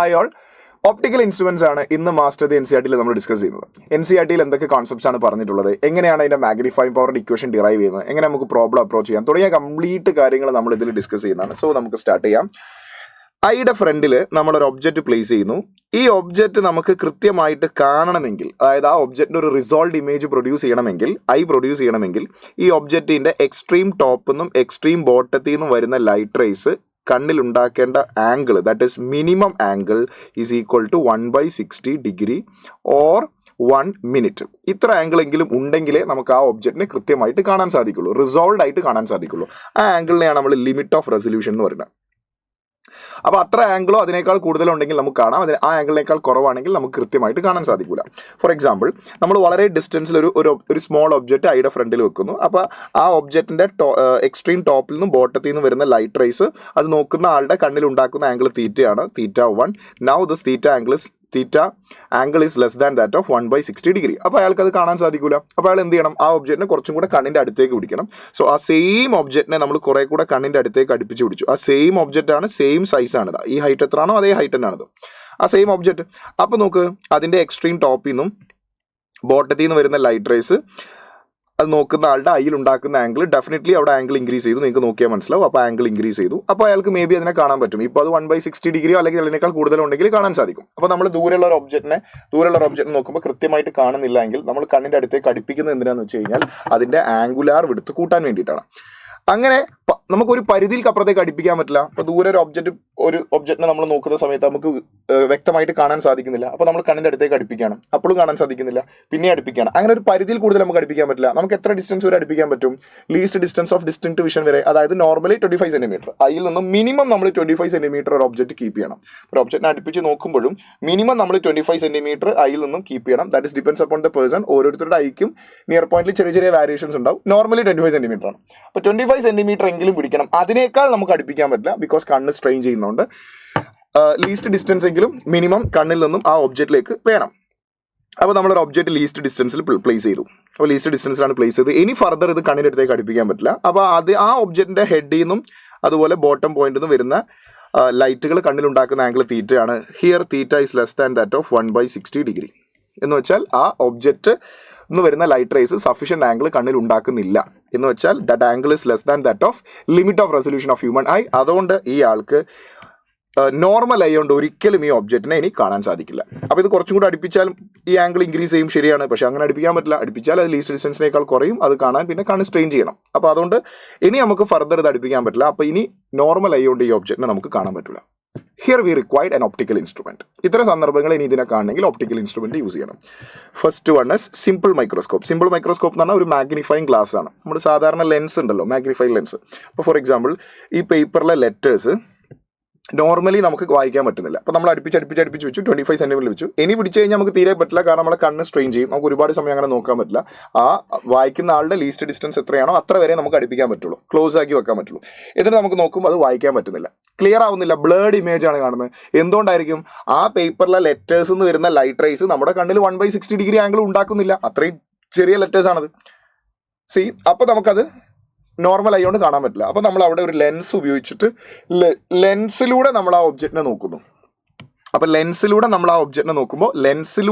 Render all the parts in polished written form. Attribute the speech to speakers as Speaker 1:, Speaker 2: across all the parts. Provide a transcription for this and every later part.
Speaker 1: Hi all. Optical instruments ആണ് ഇന്ന് master the NCERT നമ്മൾ ഡിസ്കസ് ചെയ്യുന്നത്. NCERT എന്തൊക്കെ കോൺസെപ്റ്റ്സ് ആണ് പറഞ്ഞിട്ടുള്ളത്, എങ്ങനെയാണ് അതിന്റെ മാഗ്നിഫൈങ് പവറിന്റെ ഇക്വേഷൻ ഡിറൈവ് ചെയ്യുന്നത്, എങ്ങനെ നമുക്ക് പ്രോബ്ലം അപ്രോച്ച് ചെയ്യാം തുടങ്ങിയ കംപ്ലീറ്റ് കാര്യങ്ങൾ നമ്മൾ ഇതിൽ ഡിസ്കസ് ചെയ്യുന്നതാണ്. സോ നമുക്ക് സ്റ്റാർട്ട് ചെയ്യാം. ഐയുടെ ഫ്രണ്ടിൽ നമ്മളൊരു ഒബ്ജക്റ്റ് പ്ലേസ് ചെയ്യുന്നു. ഈ ഒബ്ജക്റ്റ് നമുക്ക് കൃത്യമായിട്ട് കാണണമെങ്കിൽ, അതായത് ആ ഒബ്ജക്റ്റിന് ഒരു റിസോൾവ് ഇമേജ് പ്രൊഡ്യൂസ് ചെയ്യണമെങ്കിൽ, പ്രൊഡ്യൂസ് ചെയ്യണമെങ്കിൽ ഈ ഒബ്ജക്റ്റിന്റെ എക്സ്ട്രീം ടോപ്പിൽ നിന്നും എക്സ്ട്രീം ബോട്ടത്തിൽ നിന്നും വരുന്ന ലൈറ്റ് റേസ് കണ്ണിലുണ്ടാക്കേണ്ട angle, that is minimum angle is equal to 1/60 degree or 1 minute. ഇത്ര ആംഗിൾ എങ്കിലും ഉണ്ടെങ്കിലേ നമുക്ക് ആ ഒബ്ജക്റ്റിനെ കൃത്യമായിട്ട് കാണാൻ സാധിക്കുള്ളൂ, റിസോൾവ് ആയിട്ട് കാണാൻ സാധിക്കുള്ളൂ. ആ ആംഗിളിനെയാണ് നമ്മൾ ലിമിറ്റ് ഓഫ് റെസൊല്യൂഷൻ എന്ന് പറയുന്നത്. അപ്പോൾ അത്ര ആംഗിളോ അതിനേക്കാൾ കൂടുതലുണ്ടെങ്കിൽ നമുക്ക് കാണാം, ആ ആംഗിളിനേക്കാൾ കുറവാണെങ്കിൽ നമുക്ക് കൃത്യമായിട്ട് കാണാൻ സാധിക്കില്ല. ഫോർ എക്സാമ്പിൾ, നമ്മൾ വളരെ ഡിസ്റ്റൻസിൽ ഒരു സ്മോൾ ഒബ്ജക്റ്റ് ഐയുടെ ഫ്രണ്ടിൽ വെക്കുന്നു. അപ്പോൾ ആ ഒബ്ജക്റ്റിന്റെ എക്സ്ട്രീം ടോപ്പിൽ നിന്നും ബോട്ടത്തിൽ നിന്നും വരുന്ന ലൈറ്റ് റേസ് അത് നോക്കുന്ന ആളുടെ കണ്ണിൽ ഉണ്ടാക്കുന്ന ആംഗിൾ തീറ്റയാണ്, θ1. Now this theta angle is less than that of 1/60 degree. അപ്പോൾ അയാൾക്ക് അത് കാണാൻ സാധിക്കില്ല. അപ്പോൾ അയാൾ എന്ത് ചെയ്യണം? ആ ഒബ്ജക്റ്റിനെ കുറച്ചും കൂടെ കണ്ണിൻ്റെ അടുത്തേക്ക് പിടിക്കണം. സോ ആ സെയിം ഒബ്ജക്റ്റിനെ നമ്മൾ കുറെ കൂടെ കണ്ണിൻ്റെ അടുത്തേക്ക് അടുപ്പിച്ച് പിടിച്ചു. ആ സെയിം ഒബ്ജക്റ്റ് ആണ്, സെയിം സൈസാണിത്. ഈ ഹൈറ്റ് എത്രയാണോ അതേ ഹൈറ്റ് തന്നെയാണിത്, ആ സെയിം ഒബ്ജക്റ്റ്. അപ്പോൾ നോക്ക്, അതിൻ്റെ എക്സ്ട്രീം ടോപ്പിൽ നിന്നും ബോട്ടത്തിൽ നിന്ന് വരുന്ന ലൈറ്റ് റേസ് അത് നോക്കുന്ന ആളുടെ ഐയിൽ ഉണ്ടാക്കുന്ന ആംഗിൾ ഡെഫിനറ്റ്ലി അവിടെ ആംഗിൾ ഇൻക്രീസ് ചെയ്തു. നിങ്ങൾക്ക് നോക്കിയാൽ മനസ്സിലാവും. അപ്പോൾ ആംഗിൾ ഇൻക്രീസ് ചെയ്തു. അപ്പോൾ അയാൾക്ക് മേ ബി അതിനെ കാണാൻ പറ്റും. ഇപ്പോൾ അത് 1/60 ഡിഗ്രിയോ അല്ലെങ്കിൽ അതിനേക്കാൾ കൂടുതലുണ്ടെങ്കിൽ കാണാൻ സാധിക്കും. അപ്പോൾ നമ്മൾ ദൂരെയുള്ള ഒരു ഒബ്ജക്റ്റിനെ നോക്കുമ്പോൾ കൃത്യമായിട്ട് കാണുന്നില്ല എങ്കിൽ നമ്മൾ കണ്ണിൻ്റെ അടുത്തേക്ക് അടുപ്പിക്കുന്നത് എന്തിനാന്ന് വെച്ച് കഴിഞ്ഞാൽ അതിൻ്റെ ആംഗുലാർ വിഡ്ത്ത് കൂട്ടാൻ വേണ്ടിയിട്ടാണ്. അങ്ങനെ നമുക്കൊരു പരിധിയിൽ അപ്പുറത്തേക്ക് അടുപ്പിക്കാൻ പറ്റില്ല. അപ്പോൾ ദൂരെ ഒരു ഒബ്ജക്റ്റിനെ നമ്മൾ നോക്കുന്ന സമയത്ത് നമുക്ക് വ്യക്തമായിട്ട് കാണാൻ സാധിക്കുന്നില്ല. അപ്പോൾ നമ്മൾ കണ്ണിൻ്റെ അടുത്തേക്ക് അടുപ്പിക്കണം, അപ്പോഴും കാണാൻ സാധിക്കുന്നില്ല, പിന്നെ അടുപ്പിക്കണം. അങ്ങനെ ഒരു പരിധിയിൽ കൂടുതൽ നമുക്ക് അടുപ്പിക്കാൻ പറ്റില്ല. നമുക്ക് എത്ര ഡിസ്റ്റൻസ് വരെ അടുപ്പിക്കാൻ പറ്റും? Least distance of distinct vision വരെ. അതായത് നോർമലി 25 സെന്റിമീറ്റർ. അതിൽ നിന്നും മിനിമം നമ്മൾ 25 സെന്റിമീറ്റർ ഒരു ഒബ്ജക്റ്റ് കീപ്പ് ചെയ്യണം. ഒരു ഒബ്ജക്റ്റിനെ അടുപ്പിച്ച് നോക്കുമ്പോഴും മിനിമം നമ്മൾ 25 സെന്റിമീറ്റർ അതിൽ നിന്നും കീപ്പ് ചെയ്യണം. That is depends upon the person. ഓരോരുത്തരുടെ ഐക്കും നിയർ പോയിന്റിൽ ചെറിയ ചെറിയ വേരിയേഷൻസ് ഉണ്ടാവും. നോർമലി 25 സെന്റിമീറ്റർ ആണ്. അപ്പോൾ 25 സെന്റിമീറ്റർ എങ്കിലും പിടിക്കണം. അതിനേക്കാൾ നമുക്ക് അടുപ്പിക്കാൻ പറ്റില്ല, ബിക്കോസ് കണ്ണ് സ്ട്രെയിൻ ചെയ്യുന്നതുകൊണ്ട്. ലീസ്റ്റ് ഡിസ്റ്റൻസ് എങ്കിലും മിനിമം കണ്ണിൽ നിന്നും ആ ഒബ്ജക്റ്റിലേക്ക് വേണം. അപ്പോൾ നമ്മളൊരു ഒബ്ജക്റ്റ് ലീസ്റ്റ് ഡിസ്റ്റൻസിൽ പ്ലേസ് ചെയ്തു. അപ്പോൾ ലീസ്റ്റ് ഡിസ്റ്റൻസിലാണ് പ്ലേസ് ചെയ്ത്. ഇനി ഫർദർ ഇത് കണ്ണിൻ്റെ അടുത്തേക്ക് അടുപ്പിക്കാൻ പറ്റില്ല. അപ്പോൾ ആ ഒബ്ജക്റ്റിൻ്റെ ഹെഡിൽ നിന്നും അതുപോലെ ബോട്ടം പോയിന്റിൽ നിന്നും വരുന്ന ലൈറ്റുകൾ കണ്ണിലുണ്ടാക്കുന്ന ആംഗിൾ തീറ്റയാണ്. Here theta is less than that of 1/60 degree. എന്ന് വെച്ചാൽ ആ ഒബ്ജക്റ്റ് എന്ന് വരുന്ന ലൈറ്റ് റേസ് സഫീഷ്യന്റ് ആംഗിൾ കണ്ണിൽ ഉണ്ടാക്കുന്നില്ല. എന്ന് വെച്ചാൽ that angle is less than that off limit of resolution of human I. അതുകൊണ്ട് ഈ ആൾക്ക് നോർമൽ ഐ കൊണ്ട് ഒരിക്കലും ഈ ഒബ്ജക്റ്റിനെ ഇനി കാണാൻ സാധിക്കില്ല. അപ്പോൾ ഇത് കുറച്ചും കൂടി അടുപ്പിച്ചാൽ ഈ ആംഗിൾ ഇൻക്രീസ് ചെയ്യും, ശരിയാണ്. പക്ഷേ അങ്ങനെ അടുപ്പിക്കാൻ പറ്റില്ല. അടുപ്പിച്ചാൽ അത് ലീസ്റ്റ് ഡിസ്റ്റൻസിനേക്കാൾ കുറയും, അത് കാണാൻ പിന്നെ കണ്ണ് സ്ട്രെയിൻ ചെയ്യണം. അപ്പോൾ അതുകൊണ്ട് ഇനി നമുക്ക് ഫർദർ ഇത് അടുപ്പിക്കാൻ പറ്റില്ല. അപ്പോൾ ഇനി നോർമൽ ഐ കൊണ്ട് ഈ ഒബ്ജക്റ്റിനെ നമുക്ക് കാണാൻ പറ്റില്ല. Here we required an optical instrument. ഇത്തരം സന്ദർഭങ്ങൾ ഇനി ഇതിനെ കാണണമെങ്കിൽ ഒപ്റ്റിക്കൽ ഇൻസ്ട്രുമെന്റ് യൂസ് ചെയ്യണം. First one is simple microscope. Simple microscope എന്ന് പറഞ്ഞാൽ ഒരു മാഗ്നിഫൈങ് ഗ്ലാസ് ആണ്. നമ്മുടെ സാധാരണ ലെൻസ് ഉണ്ടല്ലോ, മാഗ്നിഫൈങ് ലെൻസ്. അപ്പോൾ ഫോർ എക്സാമ്പിൾ, ഈ പേപ്പറിലെ ലെറ്റേഴ്സ് നോർമലി നമുക്ക് വായിക്കാൻ പറ്റുന്നില്ല. അപ്പോൾ നമ്മൾ അടുപ്പിച്ച് വെച്ചു, 25 സെന്റിമീറ്റർ വെച്ചു. ഇനി പിടിച്ചു കഴിഞ്ഞാൽ നമുക്ക് തീരെ പറ്റില്ല, കാരണം നമ്മളെ കണ്ണ് സ്ട്രെയിൻ ചെയ്യും. നമുക്ക് ഒരുപാട് സമയം അങ്ങനെ നോക്കാൻ പറ്റില്ല. ആ വായിക്കുന്ന ആളുടെ ലീസ്റ്റ് ഡിസ്റ്റൻസ് എത്രയാണോ അത്ര വരെ നമുക്ക് അടുപ്പിക്കാൻ പറ്റുള്ളൂ, ക്ലോസ് ആക്കി വെക്കാൻ പറ്റുള്ളൂ. എന്നിട്ട് നമുക്ക് നോക്കുമ്പോൾ അത് വായിക്കാൻ പറ്റുന്നില്ല, ക്ലിയർ ആവുന്നില്ല, ബ്ലേർഡ് ഇമേജ് ആണ് കാണുന്നത്. എന്തുകൊണ്ടായിരിക്കും? ആ പേപ്പറിലെ ലെറ്റേഴ്സ് നിന്ന് വരുന്ന ലൈറ്റ് റേസ് നമ്മുടെ കണ്ണിൽ 1/60 ഡിഗ്രി ആംഗിൾ ഉണ്ടാക്കുന്നില്ല. അത്രയും ചെറിയ ലെറ്റേഴ്സ് ആണത്. അപ്പോൾ നമുക്കത് നോർമൽ ആയതുകൊണ്ട് കാണാൻ പറ്റില്ല. അപ്പോൾ നമ്മൾ അവിടെ ഒരു ലെൻസ് ഉപയോഗിച്ചിട്ട് ലെൻസിലൂടെ നമ്മൾ ആ ഒബ്ജക്റ്റിനെ നോക്കുന്നു. അപ്പോൾ ലെൻസിലൂടെ നമ്മൾ ആ ഒബ്ജക്റ്റിനെ നോക്കുമ്പോൾ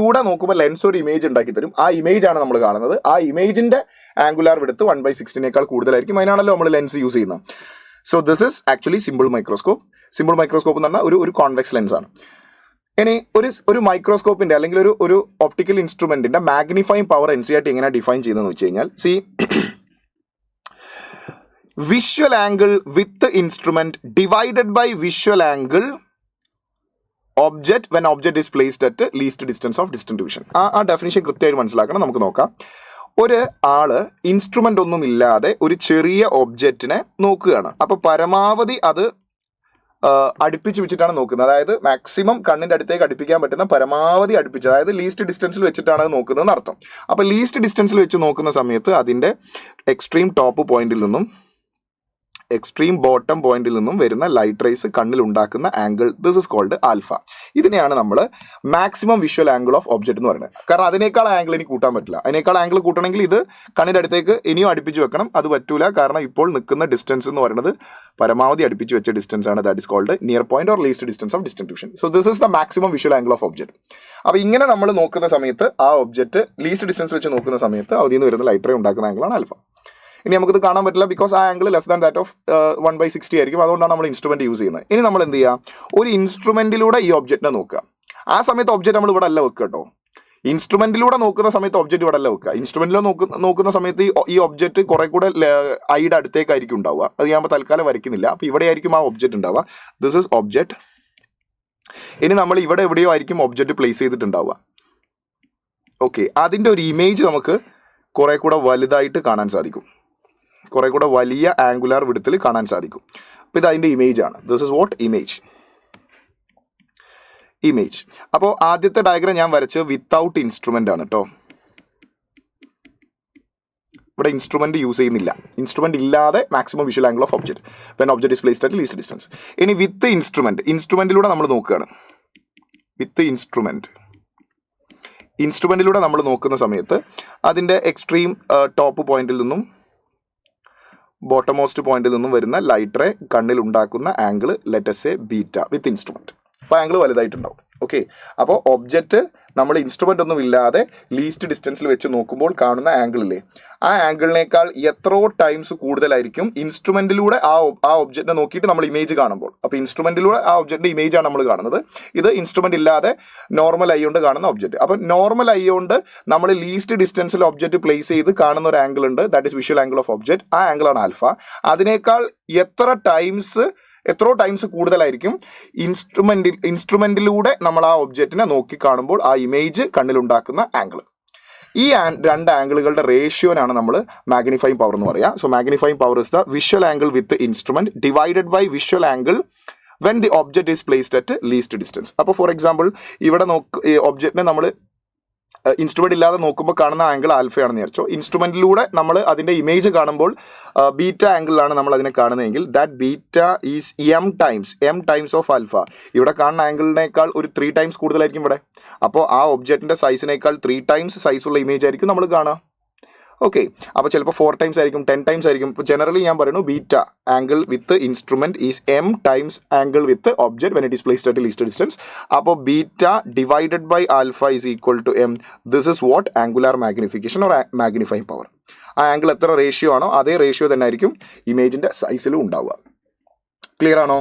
Speaker 1: ലെൻസ് ഒരു ഇമേജ് ഉണ്ടാക്കി തരും. ആ ഇമേജ് ആണ് നമ്മൾ കാണുന്നത്. ആ ഇമേജിന്റെ ആംഗുലാർ വിഡ്ത്ത് 1/60 കൂടുതലായിരിക്കും. അതിനാണല്ലോ നമ്മൾ ലെൻസ് യൂസ് ചെയ്യുന്നത്. So this is actually simple microscope. Simple microscope എന്ന് പറഞ്ഞാൽ ഒരു കോൺവെക്സ് ലെൻസ് ആണ്. ഇനി ഒരു മൈക്രോസ്കോപ്പിന്റെ അല്ലെങ്കിൽ ഒരു ഒപ്റ്റിക്കൽ ഇൻസ്ട്രുമെന്റിന്റെ മാഗ്നിഫൈങ് പവർ NCERT എങ്ങനെ ഡിഫൈൻ ചെയ്യുന്നതെന്ന് വെച്ച് കഴിഞ്ഞാൽ, visual angle with the instrument divided by visual angle object when object is placed at least distance of distant vision. ആ ഡെഫിനിഷൻ കൃത്യമായിട്ട് മനസ്സിലാക്കണം. നമുക്ക് നോക്കാം. ഒരു ആള് ഇൻസ്ട്രുമെന്റ് ഒന്നും ഇല്ലാതെ ഒരു ചെറിയ ഒബ്ജക്റ്റിനെ നോക്കുകയാണ്. അപ്പോൾ പരമാവധി അത് അടുപ്പിച്ച് വെച്ചിട്ടാണ് നോക്കുന്നത്. അതായത് മാക്സിമം കണ്ണിൻ്റെ അടുത്തേക്ക് അടുപ്പിക്കാൻ പറ്റുന്ന പരമാവധി അടുപ്പിച്ച്, അതായത് ലീസ്റ്റ് ഡിസ്റ്റൻസിൽ വെച്ചിട്ടാണ് അത് നോക്കുന്നതെന്ന് അർത്ഥം. അപ്പോൾ ലീസ്റ്റ് ഡിസ്റ്റൻസിൽ വെച്ച് നോക്കുന്ന സമയത്ത് അതിൻ്റെ എക്സ്ട്രീം ടോപ്പ് പോയിന്റിൽ നിന്നും എക്സ്ട്രീം ബോട്ടം പോയിന്റിൽ നിന്നും വരുന്ന ലൈറ്റ് റേസ് കണ്ണിൽ ഉണ്ടാക്കുന്ന angle, this is called alpha. ഇതിനെയാണ് നമ്മൾ maximum visual angle of object എന്ന് പറയുന്നത്. കാരണം അതിനേക്കാൾ ആംഗിൾ ഇനി കൂട്ടാൻ പറ്റില്ല. അതിനേക്കാൾ ആംഗിൾ കൂട്ടണമെങ്കിൽ ഇത് കണ്ണിൻ്റെ അടുത്തേക്ക് ഇനിയും അടുപ്പിച്ച് വെക്കണം. അത് പറ്റൂല, കാരണം ഇപ്പോൾ നിൽക്കുന്ന ഡിസ്റ്റൻസ് എന്ന് പറയുന്നത് പരമാവധി അടുപ്പിച്ച് വെച്ച ഡിസ്റ്റൻസ് ആണ്. That is called near point or least distance of distribution. So this is the maximum visual angle of object. അപ്പോൾ ഇങ്ങനെ നമ്മൾ നോക്കുന്ന സമയത്ത് ആ ഒബ്ജക്റ്റ് ലീസ്റ്റ് ഡിസ്റ്റൻസ് വെച്ച് നോക്കുന്ന സമയത്ത് അതിൽ നിന്ന് വരുന്ന ലൈറ്റ് റേ ഉണ്ടാക്കുന്ന ആംഗിളാണ് ആൽഫ. ഇനി നമുക്കിത് കാണാൻ പറ്റില്ല, ബിക്കോസ് ആ angle less than that of 1/60 ആയിരിക്കും. അതുകൊണ്ടാണ് നമ്മൾ ഇൻസ്ട്രുമെന്റ് യൂസ് ചെയ്യുന്നത്. ഇനി നമ്മൾ എന്ത് ചെയ്യുക, ഒരു ഇൻസ്ട്രുമെന്റിലൂടെ ഈ ഒബ്ജക്റ്റിനെ നോക്കുക. ആ സമയത്ത് ഒബ്ജക്റ്റ് നമ്മൾ ഇവിടെ അല്ല വെക്കുക കേട്ടോ. ഇൻസ്ട്രുമെന്റിലൂടെ നോക്കുന്ന സമയത്ത് ഒബ്ജക്റ്റ് ഇവിടെ അല്ല വെക്കുക. ഇൻസ്ട്രുമെന്റിലോ നോക്കുന്ന സമയത്ത് ഈ ഒബ്ജക്റ്റ് കുറെ കൂടെ ഐയുടെ അടുത്തേക്കായിരിക്കും ഉണ്ടാവുക. അത് ഞാൻ തൽക്കാലം വരയ്ക്കുന്നില്ല. അപ്പോൾ ഇവിടെ ആയിരിക്കും ആ ഒബ്ജക്റ്റ് ഉണ്ടാവുക. This is object. ഇനി നമ്മൾ ഇവിടെ എവിടെയോ ആയിരിക്കും ഒബ്ജക്റ്റ് പ്ലേസ് ചെയ്തിട്ടുണ്ടാവുക. ഓക്കെ, അതിൻ്റെ ഒരു ഇമേജ് നമുക്ക് കുറെ കൂടെ വലുതായിട്ട് കാണാൻ സാധിക്കും, കുറെ കൂടെ വലിയ ആംഗുലാർ വിഡ്ത്തിൽ കാണാൻ സാധിക്കും. അപ്പോൾ ഇത് അതിൻ്റെ ഇമേജ് ആണ്. This is what image. Image. അപ്പോൾ ആദ്യത്തെ ഡയഗ്രാം ഞാൻ വരച്ചത് വിത്തൗട്ട് ഇൻസ്ട്രുമെന്റ് ആണ് കേട്ടോ. ഇവിടെ ഇൻസ്ട്രുമെന്റ് യൂസ് ചെയ്യുന്നില്ല. ഇൻസ്ട്രുമെന്റ് ഇല്ലാതെ maximum visual angle of object when object is placed at least distance. ഇനി വിത്ത് ഇൻസ്ട്രുമെന്റിലൂടെ നമ്മൾ നോക്കുകയാണ്. വിത്ത് ഇൻസ്ട്രുമെന്റിലൂടെ നമ്മൾ നോക്കുന്ന സമയത്ത് അതിൻ്റെ എക്സ്ട്രീം ടോപ്പ് പോയിന്റിൽ നിന്നും ബോട്ടം മോസ്റ്റ് പോയിന്റിൽ നിന്നും വരുന്ന ലൈറ്റ് റേ കണ്ണിൽ ഉണ്ടാക്കുന്ന angle let A beta with instrument. അപ്പോൾ ആംഗിൾ വലുതായിട്ടുണ്ടാവും. ഓക്കെ, അപ്പോൾ ഒബ്ജക്റ്റ് നമ്മൾ ഇൻസ്ട്രുമെന്റ് ഒന്നും ഇല്ലാതെ ലീസ്റ്റ് ഡിസ്റ്റൻസിൽ വെച്ച് നോക്കുമ്പോൾ കാണുന്ന ആംഗിളില്ലേ, ആ ആംഗിളിനേക്കാൾ എത്രയോ ടൈംസ് കൂടുതലായിരിക്കും ഇൻസ്ട്രുമെന്റിലൂടെ ആ ഒബ്ജക്റ്റിനെ നോക്കിയിട്ട് നമ്മൾ ഇമേജ് കാണുമ്പോൾ. അപ്പോൾ ഇൻസ്ട്രുമെന്റിലൂടെ ആ ഒബ്ജക്റ്റിന്റെ ഇമേജാണ് നമ്മൾ കാണുന്നത്. ഇത് ഇൻസ്ട്രുമെന്റ് ഇല്ലാതെ നോർമൽ ഐ കൊണ്ട് കാണുന്ന ഒബ്ജക്റ്റ്. അപ്പോൾ നോർമൽ ഐ കൊണ്ട് നമ്മൾ ലീസ്റ്റ് ഡിസ്റ്റൻസിൽ ഒബ്ജക്റ്റ് പ്ലേസ് ചെയ്ത് കാണുന്ന ഒരു ആംഗിൾ ഉണ്ട്, that is visual angle of object. ആ ആംഗിളാണ് ആൽഫ. അതിനേക്കാൾ എത്രയോ ടൈംസ് കൂടുതലായിരിക്കും ഇൻസ്ട്രുമെന്റിലൂടെ നമ്മൾ ആ ഒബ്ജക്റ്റിനെ നോക്കി കാണുമ്പോൾ ആ ഇമേജ് കണ്ണിലുണ്ടാക്കുന്ന ആംഗിൾ. ഈ രണ്ട് ആംഗിളുകളുടെ റേഷ്യോനാണ് നമ്മൾ മാഗ്നിഫൈങ് പവർ എന്ന് പറയുക. So magnifying power is the visual angle with instrument divided by visual angle when the object is placed at least distance. അപ്പോൾ ഫോർ എക്സാമ്പിൾ ഇവിടെ ഒബ്ജക്റ്റിനെ നമ്മൾ ഇൻസ്ട്രുമെന്റ് ഇല്ലാതെ നോക്കുമ്പോൾ കാണുന്ന ആംഗിൾ ആൽഫയാണെന്ന് വിചാരിച്ചോ. ഇൻസ്ട്രുമെന്റിലൂടെ നമ്മൾ അതിൻ്റെ ഇമേജ് കാണുമ്പോൾ ബീറ്റ ആംഗിളിലാണ് നമ്മൾ അതിനെ കാണുന്നതെങ്കിൽ that beta is M times of alpha. ഇവിടെ കാണുന്ന ആംഗിളിനേക്കാൾ ഒരു 3 ടൈംസ് കൂടുതലായിരിക്കും ഇവിടെ. അപ്പോൾ ആ ഒബ്ജക്റ്റിന്റെ സൈസിനേക്കാൾ 3 ടൈംസ് സൈസുള്ള ഇമേജ് ആയിരിക്കും നമ്മൾ കാണുക. ഓക്കെ, അപ്പോൾ ചിലപ്പോൾ 4 ടൈംസ് ആയിരിക്കും, 10 ടൈംസ് ആയിരിക്കും. ഇപ്പോൾ ജനറലി ഞാൻ പറയുന്നു beta angle with instrument is M times angle with object when it is placed at least distance. അപ്പോൾ beta divided by alpha is equal to M. This is what angular magnification or magnifying power. ആ angle എത്ര ratio ആണോ അതേ ratio തന്നെ ആയിരിക്കും ഇമേജിന്റെ സൈസിലും ഉണ്ടാവുക. Clear ആണോ?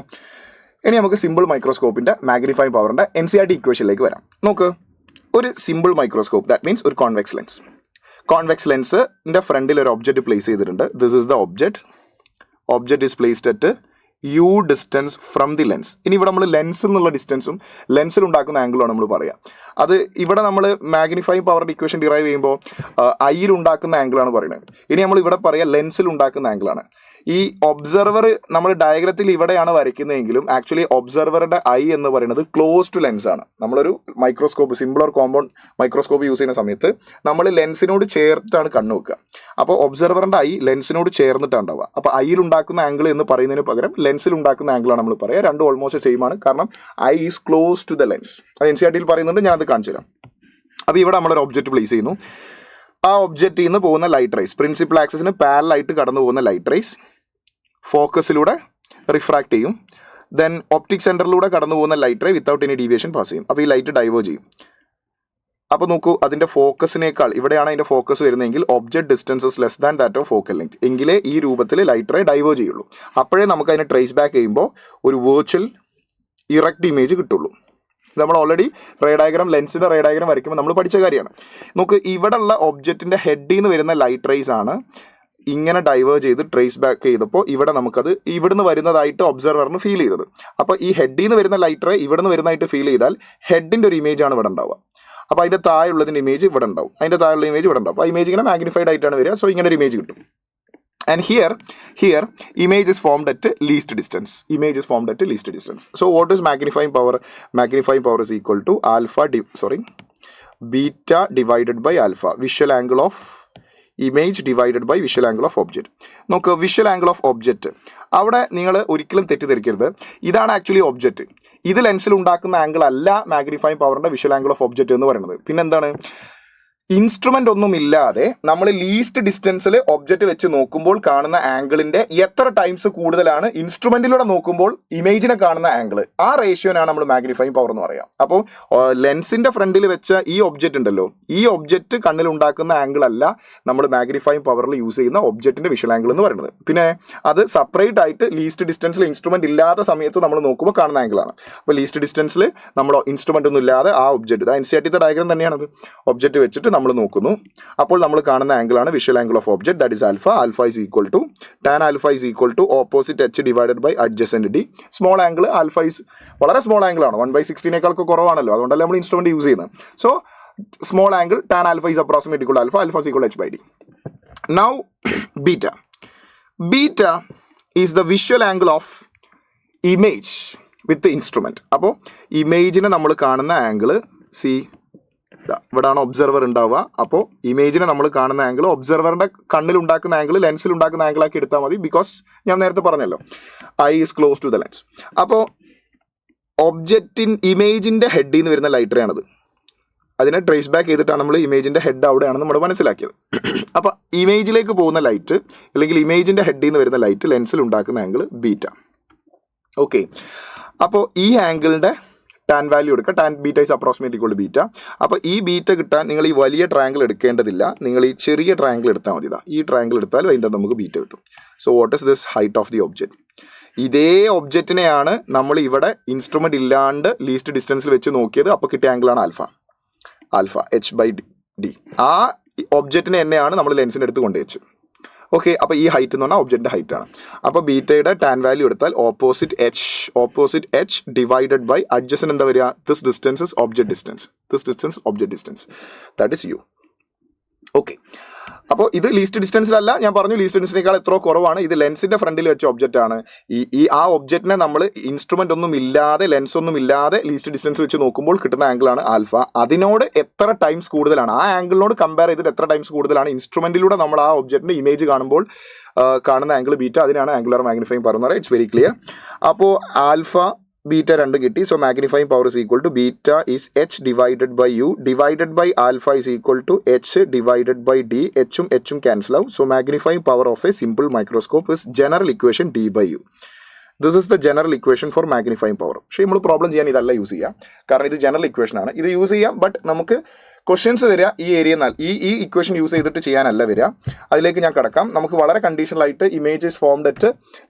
Speaker 1: ഇനി നമുക്ക് സിമ്പിൾ മൈക്രോസ്കോപ്പിന്റെ മാഗ്നിഫൈങ് പവറിന്റെ NCERT ഇക്വേഷനിലേക്ക് വരാം. നോക്ക്, ഒരു സിമ്പിൾ മൈക്രോസ്കോപ്പ്, ദാറ്റ് മീൻസ് ഒരു കോൺവെക്സ് ലെൻസ്. കോൺവെക്സ് ലെൻസിൻ്റെ ഫ്രണ്ടിൽ ഒരു ഒബ്ജക്റ്റ് പ്ലേസ് ചെയ്തിട്ടുണ്ട്. This is the object is placed at u distance from the lens. ഇനി ഇവിടെ നമ്മൾ ലെൻസിൽ നിന്നുള്ള ഡിസ്റ്റൻസും ലെൻസിൽ ഉണ്ടാക്കുന്ന ആംഗിളുമാണ് നമ്മൾ പറയുക. അത് ഇവിടെ നമ്മൾ മാഗ്നിഫൈങ് പവറിൻ്റെ ഇക്വേഷൻ ഡിറൈവ് ചെയ്യുമ്പോൾ ഐയിൽ ഉണ്ടാക്കുന്ന ആംഗിളാണ് പറയുന്നത്. ഇനി നമ്മൾ ഇവിടെ പറയുക ലെൻസിൽ ഉണ്ടാക്കുന്ന ആംഗിളാണ്. ഈ ഒബ്സർവർ നമ്മൾ ഡയഗ്രത്തിൽ ഇവിടെയാണ് വരയ്ക്കുന്നതെങ്കിലും ആക്ച്വലി ഒബ്സർവറുടെ ഐ എന്ന് പറയുന്നത് ക്ലോസ് ടു ലെൻസ് ആണ്. നമ്മളൊരു microscope, simple or compound microscope use ചെയ്യുന്ന സമയത്ത് നമ്മൾ ലെൻസിനോട് ചേർത്തിട്ടാണ് കണ്ണ് വെക്കുക. അപ്പോൾ ഒബ്സർവറിൻ്റെ ഐ ലെൻസിനോട് ചേർന്നിട്ടാണ് ഉണ്ടാവുക. അപ്പോൾ ഐയിൽ ഉണ്ടാക്കുന്ന ആംഗിൾ എന്ന് പറയുന്നതിന് പകരം ലെൻസിൽ ഉണ്ടാക്കുന്ന ആംഗിളാണ് നമ്മൾ പറയുക. രണ്ടും ഓൾമോസ്റ്റ് സെയിം ആണ്, കാരണം eye is close to the lens. അത് NCERT പറയുന്നുണ്ട്, ഞാനത് കാണിച്ചു തരാം. അപ്പോൾ ഇവിടെ നമ്മളൊരു ഒബ്ജക്റ്റ് പ്ലേസ് ചെയ്യുന്നു. ആ ഒബ്ജക്റ്റിൽ നിന്ന് പോകുന്ന ലൈറ്റ് റേസ്, പ്രിൻസിപ്പൽ ആക്സിസിന് പാരലായിട്ട് കടന്നു പോകുന്ന ലൈറ്റ് റേസ് ഫോക്കസിലൂടെ റിഫ്രാക്ട് ചെയ്യും. ദെൻ ഒപ്റ്റിക് സെൻറ്ററിലൂടെ കടന്നു പോകുന്ന light ray without any deviation pass ചെയ്യും. അപ്പോൾ ഈ ലൈറ്റ് ഡൈവേർജ് ചെയ്യും. അപ്പോൾ നോക്കൂ, അതിൻ്റെ ഫോക്കസിനേക്കാൾ ഇവിടെയാണ് അതിൻ്റെ ഫോക്കസ് വരുന്നതെങ്കിൽ object distances less than that of focal length, എങ്കിലേ ഈ രൂപത്തിൽ ലൈറ്റ് റേ ഡൈവേർജ് ചെയ്യുള്ളൂ. അപ്പോഴേ നമുക്ക് അതിനെ ട്രേസ് ബാക്ക് ചെയ്യുമ്പോൾ ഒരു വെർച്വൽ ഇറക്റ്റ് ഇമേജ് കിട്ടുള്ളൂ. നമ്മൾ ഓൾറെഡി ലെൻസിൻ്റെ റേ ഡയഗ്രാം വരയ്ക്കുമ്പോൾ നമ്മൾ പഠിച്ച കാര്യമാണ്. നോക്ക്, ഇവിടെയുള്ള ഒബ്ജക്റ്റിൻ്റെ ഹെഡിൽ നിന്ന് വരുന്ന ലൈറ്റ് റേസ് ആണ് ഇങ്ങനെ ഡൈവേർജ് ചെയ്ത് ട്രേസ് ബാക്ക് ചെയ്തപ്പോൾ ഇവിടെ നമുക്കത് ഇവിടുന്ന് വരുന്നതായിട്ട് ഒബ്സർവറിന് ഫീൽ ചെയ്തത്. അപ്പോൾ ഈ ഹെഡിൽ നിന്ന് വരുന്ന ലൈറ്റ് റേ ഇവിടുന്ന് വരുന്നതായിട്ട് ഫീൽ ചെയ്താൽ ഹെഡിൻ്റെ ഒരു ഇമേജാണ് ഇവിടെ ഉണ്ടാവുക. അപ്പോൾ അതിൻ്റെ താഴെയുള്ളതിൻ്റെ ഇമേജ് ഇവിടെ ഉണ്ടാവും, അതിൻ്റെ താഴെയുള്ള ഇമേജ് ഇവിടെ ഉണ്ടാവും. അപ്പോൾ ഇമേജ് ഇങ്ങനെ മാഗ്നിഫൈഡ് ആയിട്ടാണ് വരിക. സോ ഇങ്ങനെ ഒരു ഇമേജ് കിട്ടും. And here image is formed at least distance. So what is magnifying power? Magnifying power is equal to beta divided by alpha. Visual angle of image divided by visual angle of object. നോക്കുക, visual angle of object അവിടെ നിങ്ങൾ ഒരിക്കലും തെറ്റിദ്ധരിക്കരുത്. ഇതാണ് actually object. ഇത് ലെൻസിൽ ഉണ്ടാക്കുന്ന angle അല്ല magnifying പവറിന്റെ വിഷ്വൽ ആംഗിൾ ഓഫ് ഒബ്ജക്റ്റ് എന്ന് പറയുന്നത്. പിന്നെന്താണ്, ഇൻസ്ട്രുമെന്റ് ഒന്നും ഇല്ലാതെ നമ്മൾ ലീസ്റ്റ് ഡിസ്റ്റൻസിൽ ഒബ്ജക്റ്റ് വെച്ച് നോക്കുമ്പോൾ കാണുന്ന ആംഗിളിന്റെ എത്ര ടൈംസ് കൂടുതലാണ് ഇൻസ്ട്രുമെന്റിലൂടെ നോക്കുമ്പോൾ ഇമേജിനെ കാണുന്ന ആംഗിൾ, ആ റേഷ്യോനാണ് നമ്മൾ മാഗ്നിഫൈങ് പവർ എന്ന് പറയാം. അപ്പോൾ ലെൻസിന്റെ ഫ്രണ്ടിൽ വെച്ച ഈ ഒബ്ജക്റ്റ് ഉണ്ടല്ലോ, ഈ ഒബ്ജക്റ്റ് കണ്ണിൽ ഉണ്ടാക്കുന്ന ആംഗിൾ അല്ല നമ്മൾ മാഗ്നിഫൈങ് പവറിൽ യൂസ് ചെയ്യുന്ന ഒബ്ജക്റ്റിന്റെ വിഷ്വൽ ആംഗിൾ എന്ന് പറയുന്നത്. പിന്നെ അത് സെപ്പറേറ്റ് ആയിട്ട് ലീസ്റ്റ് ഡിസ്റ്റൻസിൽ ഇൻസ്ട്രുമെന്റ് ഇല്ലാത്ത സമയത്ത് നമ്മൾ നോക്കുമ്പോൾ കാണുന്ന ആംഗിളാണ്. അപ്പോൾ ലീസ്റ്റ് ഡിസ്റ്റൻസിൽ നമ്മൾ ഇൻസ്ട്രുമെന്റ് ഒന്നും ഇല്ലാതെ ആ ഒബ്ജക്റ്റ്, NCERT ഡയഗ്രം തന്നെയാണത്, ഒബ്ജക്റ്റ് വെച്ചിട്ട് നമ്മൾ നോക്കുന്നു. അപ്പോൾ നമ്മൾ കാണുന്ന ആംഗിളാണ് visual angle of object, that is alpha. Alpha is equal to tan alpha is equal to opposite H divided by adjacent D. Small angle alpha is വളരെ സ്മോൾ ആംഗിളാണ്, 1/16 കുറവാണല്ലോ, അതുകൊണ്ടല്ലേ നമ്മൾ ഇൻസ്ട്രുമെന്റ് യൂസ് ചെയ്യുന്നത്. So small angle tan alpha is approximate equal alpha, alpha is equal H by D. Now beta. Beta is the visual angle of image with instrument. അപ്പോൾ ഇമേജിനെ നമ്മൾ കാണുന്ന angle C, ഇവിടാണ് observer ഉണ്ടാവുക. അപ്പോൾ ഇമേജിനെ നമ്മൾ കാണുന്ന angle ഒബ്സർവറിന്റെ കണ്ണിൽ ഉണ്ടാക്കുന്ന ആംഗിൾ ലെൻസിൽ ഉണ്ടാക്കുന്ന ആംഗിളാക്കി എടുത്താൽ മതി. ബിക്കോസ് ഞാൻ നേരത്തെ പറഞ്ഞല്ലോ, eye is close to the lens. അപ്പോൾ ഇമേജിന്റെ ഹെഡിൽ നിന്ന് വരുന്ന ലൈറ്റ് റേ ആണത്. അതിനെ ട്രേസ് ബാക്ക് ചെയ്തിട്ടാണ് നമ്മൾ ഇമേജിന്റെ ഹെഡ് അവിടെയാണെന്ന് നമ്മൾ മനസ്സിലാക്കിയത്. അപ്പോൾ ഇമേജിലേക്ക് പോകുന്ന ലൈറ്റ് അല്ലെങ്കിൽ ഇമേജിന്റെ ഹെഡിൽ നിന്ന് വരുന്ന ലൈറ്റ് ലെൻസിൽ ഉണ്ടാക്കുന്ന ആംഗിൾ ബീറ്റ. ഓക്കെ, അപ്പോൾ ഈ ആംഗിളിന്റെ ടാൻ വാല്യൂ എടുക്കുക. Tan beta is approximate equal to beta. അപ്പോൾ ഈ ബീറ്റ കിട്ടാൻ നിങ്ങൾ ഈ വലിയ ട്രയാങ്കിൾ എടുക്കേണ്ടതില്ല, നിങ്ങൾ ഈ ചെറിയ ട്രയാങ്കിൾ എടുത്താൽ മതി. ഈ ട്രയാങ്കിൾ എടുത്താൽ അതിൻ്റെ നമുക്ക് ബീറ്റ കിട്ടും. So what is this height of the object? ഇതേ ഒബ്ജക്റ്റിനെയാണ് നമ്മൾ ഇവിടെ ഇൻസ്ട്രുമെന്റ് ഇല്ലാണ്ട് ലീസ്റ്റ് ഡിസ്റ്റൻസിൽ വെച്ച് നോക്കിയത്. അപ്പോൾ കിട്ടിയ ആംഗിളാണ് alpha. Alpha H by D. ആ ഒബ്ജക്റ്റിനെ തന്നെയാണ് നമ്മൾ ലെൻസിൻ്റെ അടുത്ത് കൊണ്ടുവച്ചു. ഓക്കെ, അപ്പോൾ ഈ ഹൈറ്റ് എന്ന് പറഞ്ഞാൽ ഒബ്ജക്റ്റിന്റെ ഹൈറ്റ് ആണ്. അപ്പോൾ ബീറ്റയുടെ ടാൻ വാല്യൂ എടുത്താൽ opposite H divided by adjacent എന്താ വരിക? This distance is object distance, that is U. Okay, അപ്പോൾ ഇത് ലീസ്റ്റ് ഡിസ്റ്റൻസിലല്ല, ഞാൻ പറഞ്ഞു ലീസ്റ്റ് ഡിസ്റ്റൻസിനേക്കാൾ എത്രയോ കുറവാണ്. ഇത് ലെൻസിന്റെ ഫ്രണ്ടിൽ വെച്ച ഒബ്ജക്റ്റ് ആണ്. ആ ഒബ്ജക്റ്റിനെ നമ്മൾ ഇൻസ്ട്രുമെന്റ് ഒന്നും ഇല്ലാതെ, ലെൻസ് ഒന്നും ഇല്ലാതെ ലീസ്റ്റ് ഡിസ്റ്റൻസ് വെച്ച് നോക്കുമ്പോൾ കിട്ടുന്ന ആംഗിളാണ് ആൽഫ. അതിനോട് എത്ര ടൈംസ് കൂടുതലാണ്, ആ ആംഗിളിനോട് കമ്പയർ ചെയ്തിട്ട് എത്ര ടൈംസ് കൂടുതലാണ് ഇൻസ്ട്രുമെന്റിലൂടെ നമ്മൾ ആ ഒബ്ജക്റ്റിന്റെ ഇമേജ് കാണുമ്പോൾ കാണുന്ന ആംഗിൾ ബീറ്റ, അതിനാണ് ആംഗുലർ മാഗ്നിഫൈങ് പവർ എന്ന് പറയുന്നത്. It's very clear. അപ്പോൾ ആൽഫ ബീറ്റ 2 കിട്ടി. So magnifying power is equal to beta is H divided by U divided by alpha is equal to H divided by D. എച്ചും cancel ആവും. So magnifying power of a simple microscope is general equation D by U. This is the general equation for magnifying power. പക്ഷേ നമ്മൾ problem ചെയ്യാൻ ഇതല്ല use ചെയ്യാം, കാരണം ഇത് general equation ആണ്. ഇത് യൂസ് ചെയ്യാം, ബട്ട് നമുക്ക് ക്വസ്റ്റ്യൻസ് വരിക ഈ ഏരിയ ഈ ഇക്വേഷൻ യൂസ് ചെയ്തിട്ട് ചെയ്യാനല്ല വരിക. അതിലേക്ക് ഞാൻ കിടക്കാം. നമുക്ക് വളരെ കണ്ടീഷണലായിട്ട് images formed at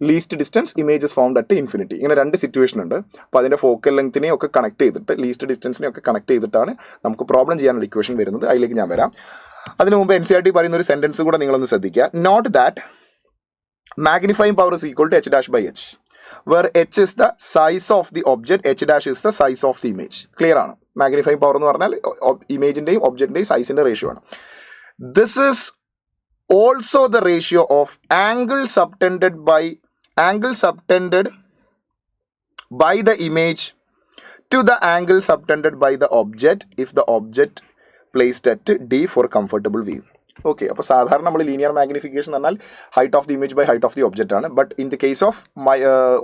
Speaker 1: least distance, images formed at infinity, ഇങ്ങനെ 2 സിറ്റുവേഷൻ ഉണ്ട്. അപ്പോൾ അതിൻ്റെ ഫോക്കൽ ലെങ്ത്തിനെ ഒക്കെ കണക്ട് ചെയ്തിട്ട് ലീസ്റ്റ് ഡിസ്റ്റൻസിനെ ഒക്കെ കണക്ട് ചെയ്തിട്ടാണ് നമുക്ക് പ്രോബ്ലം ചെയ്യാനുള്ള ഇക്വേഷൻ വരുന്നത്. അതിലേക്ക് ഞാൻ വരാം. അതിനു മുമ്പ് NCERT പറയുന്ന ഒരു സെന്റൻസ് കൂടെ നിങ്ങളൊന്ന് ശ്രദ്ധിക്കുക. Note that magnifying power is equal to h dash by h, where h is the size of the object, h dash is the size of the image. Clear ആണ്? മാഗ്നിഫൈങ് പവർ എന്ന് പറഞ്ഞാൽ ഇമേജിന്റെയും ഒബ്ജക്റ്റിന്റെയും സൈസിന്റെ ratio ആണ്. This is also the ratio of angle സബ്ടെൻഡഡ് by the image to the angle subtended by the object if the object placed at D for comfortable view. Okay, അപ്പോൾ സാധാരണ നമ്മൾ linear magnification എന്ന് പറഞ്ഞാൽ height of the image by height of the object ആണ്. But in the case of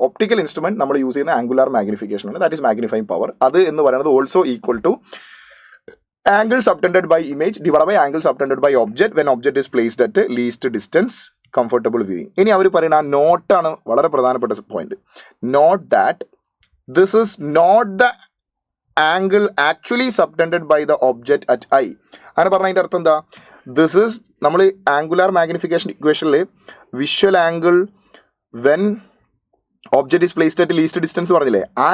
Speaker 1: optical instrument നമ്മൾ use ചെയ്യുന്ന angular magnification ആണ്, that is magnifying power. അത് എന്ന് പറയുന്നത് also equal to angle subtended by image divide by angle subtended by object when object is placed at least distance comfortable viewing. ഇനി അവർ പറയുന്ന ആ നോട്ടാണ് വളരെ പ്രധാനപ്പെട്ട point. Note that this is not the angle actually subtended by the object at eye. അങ്ങനെ പറഞ്ഞതിൻ്റെ അർത്ഥം എന്താ? ദിസ് ഈസ് നമ്മൾ ആംഗുലാർ മാഗ്നിഫിക്കേഷൻ ഇക്വേഷനിൽ visual angle when object is placed at least distance പറഞ്ഞില്ലേ, ആ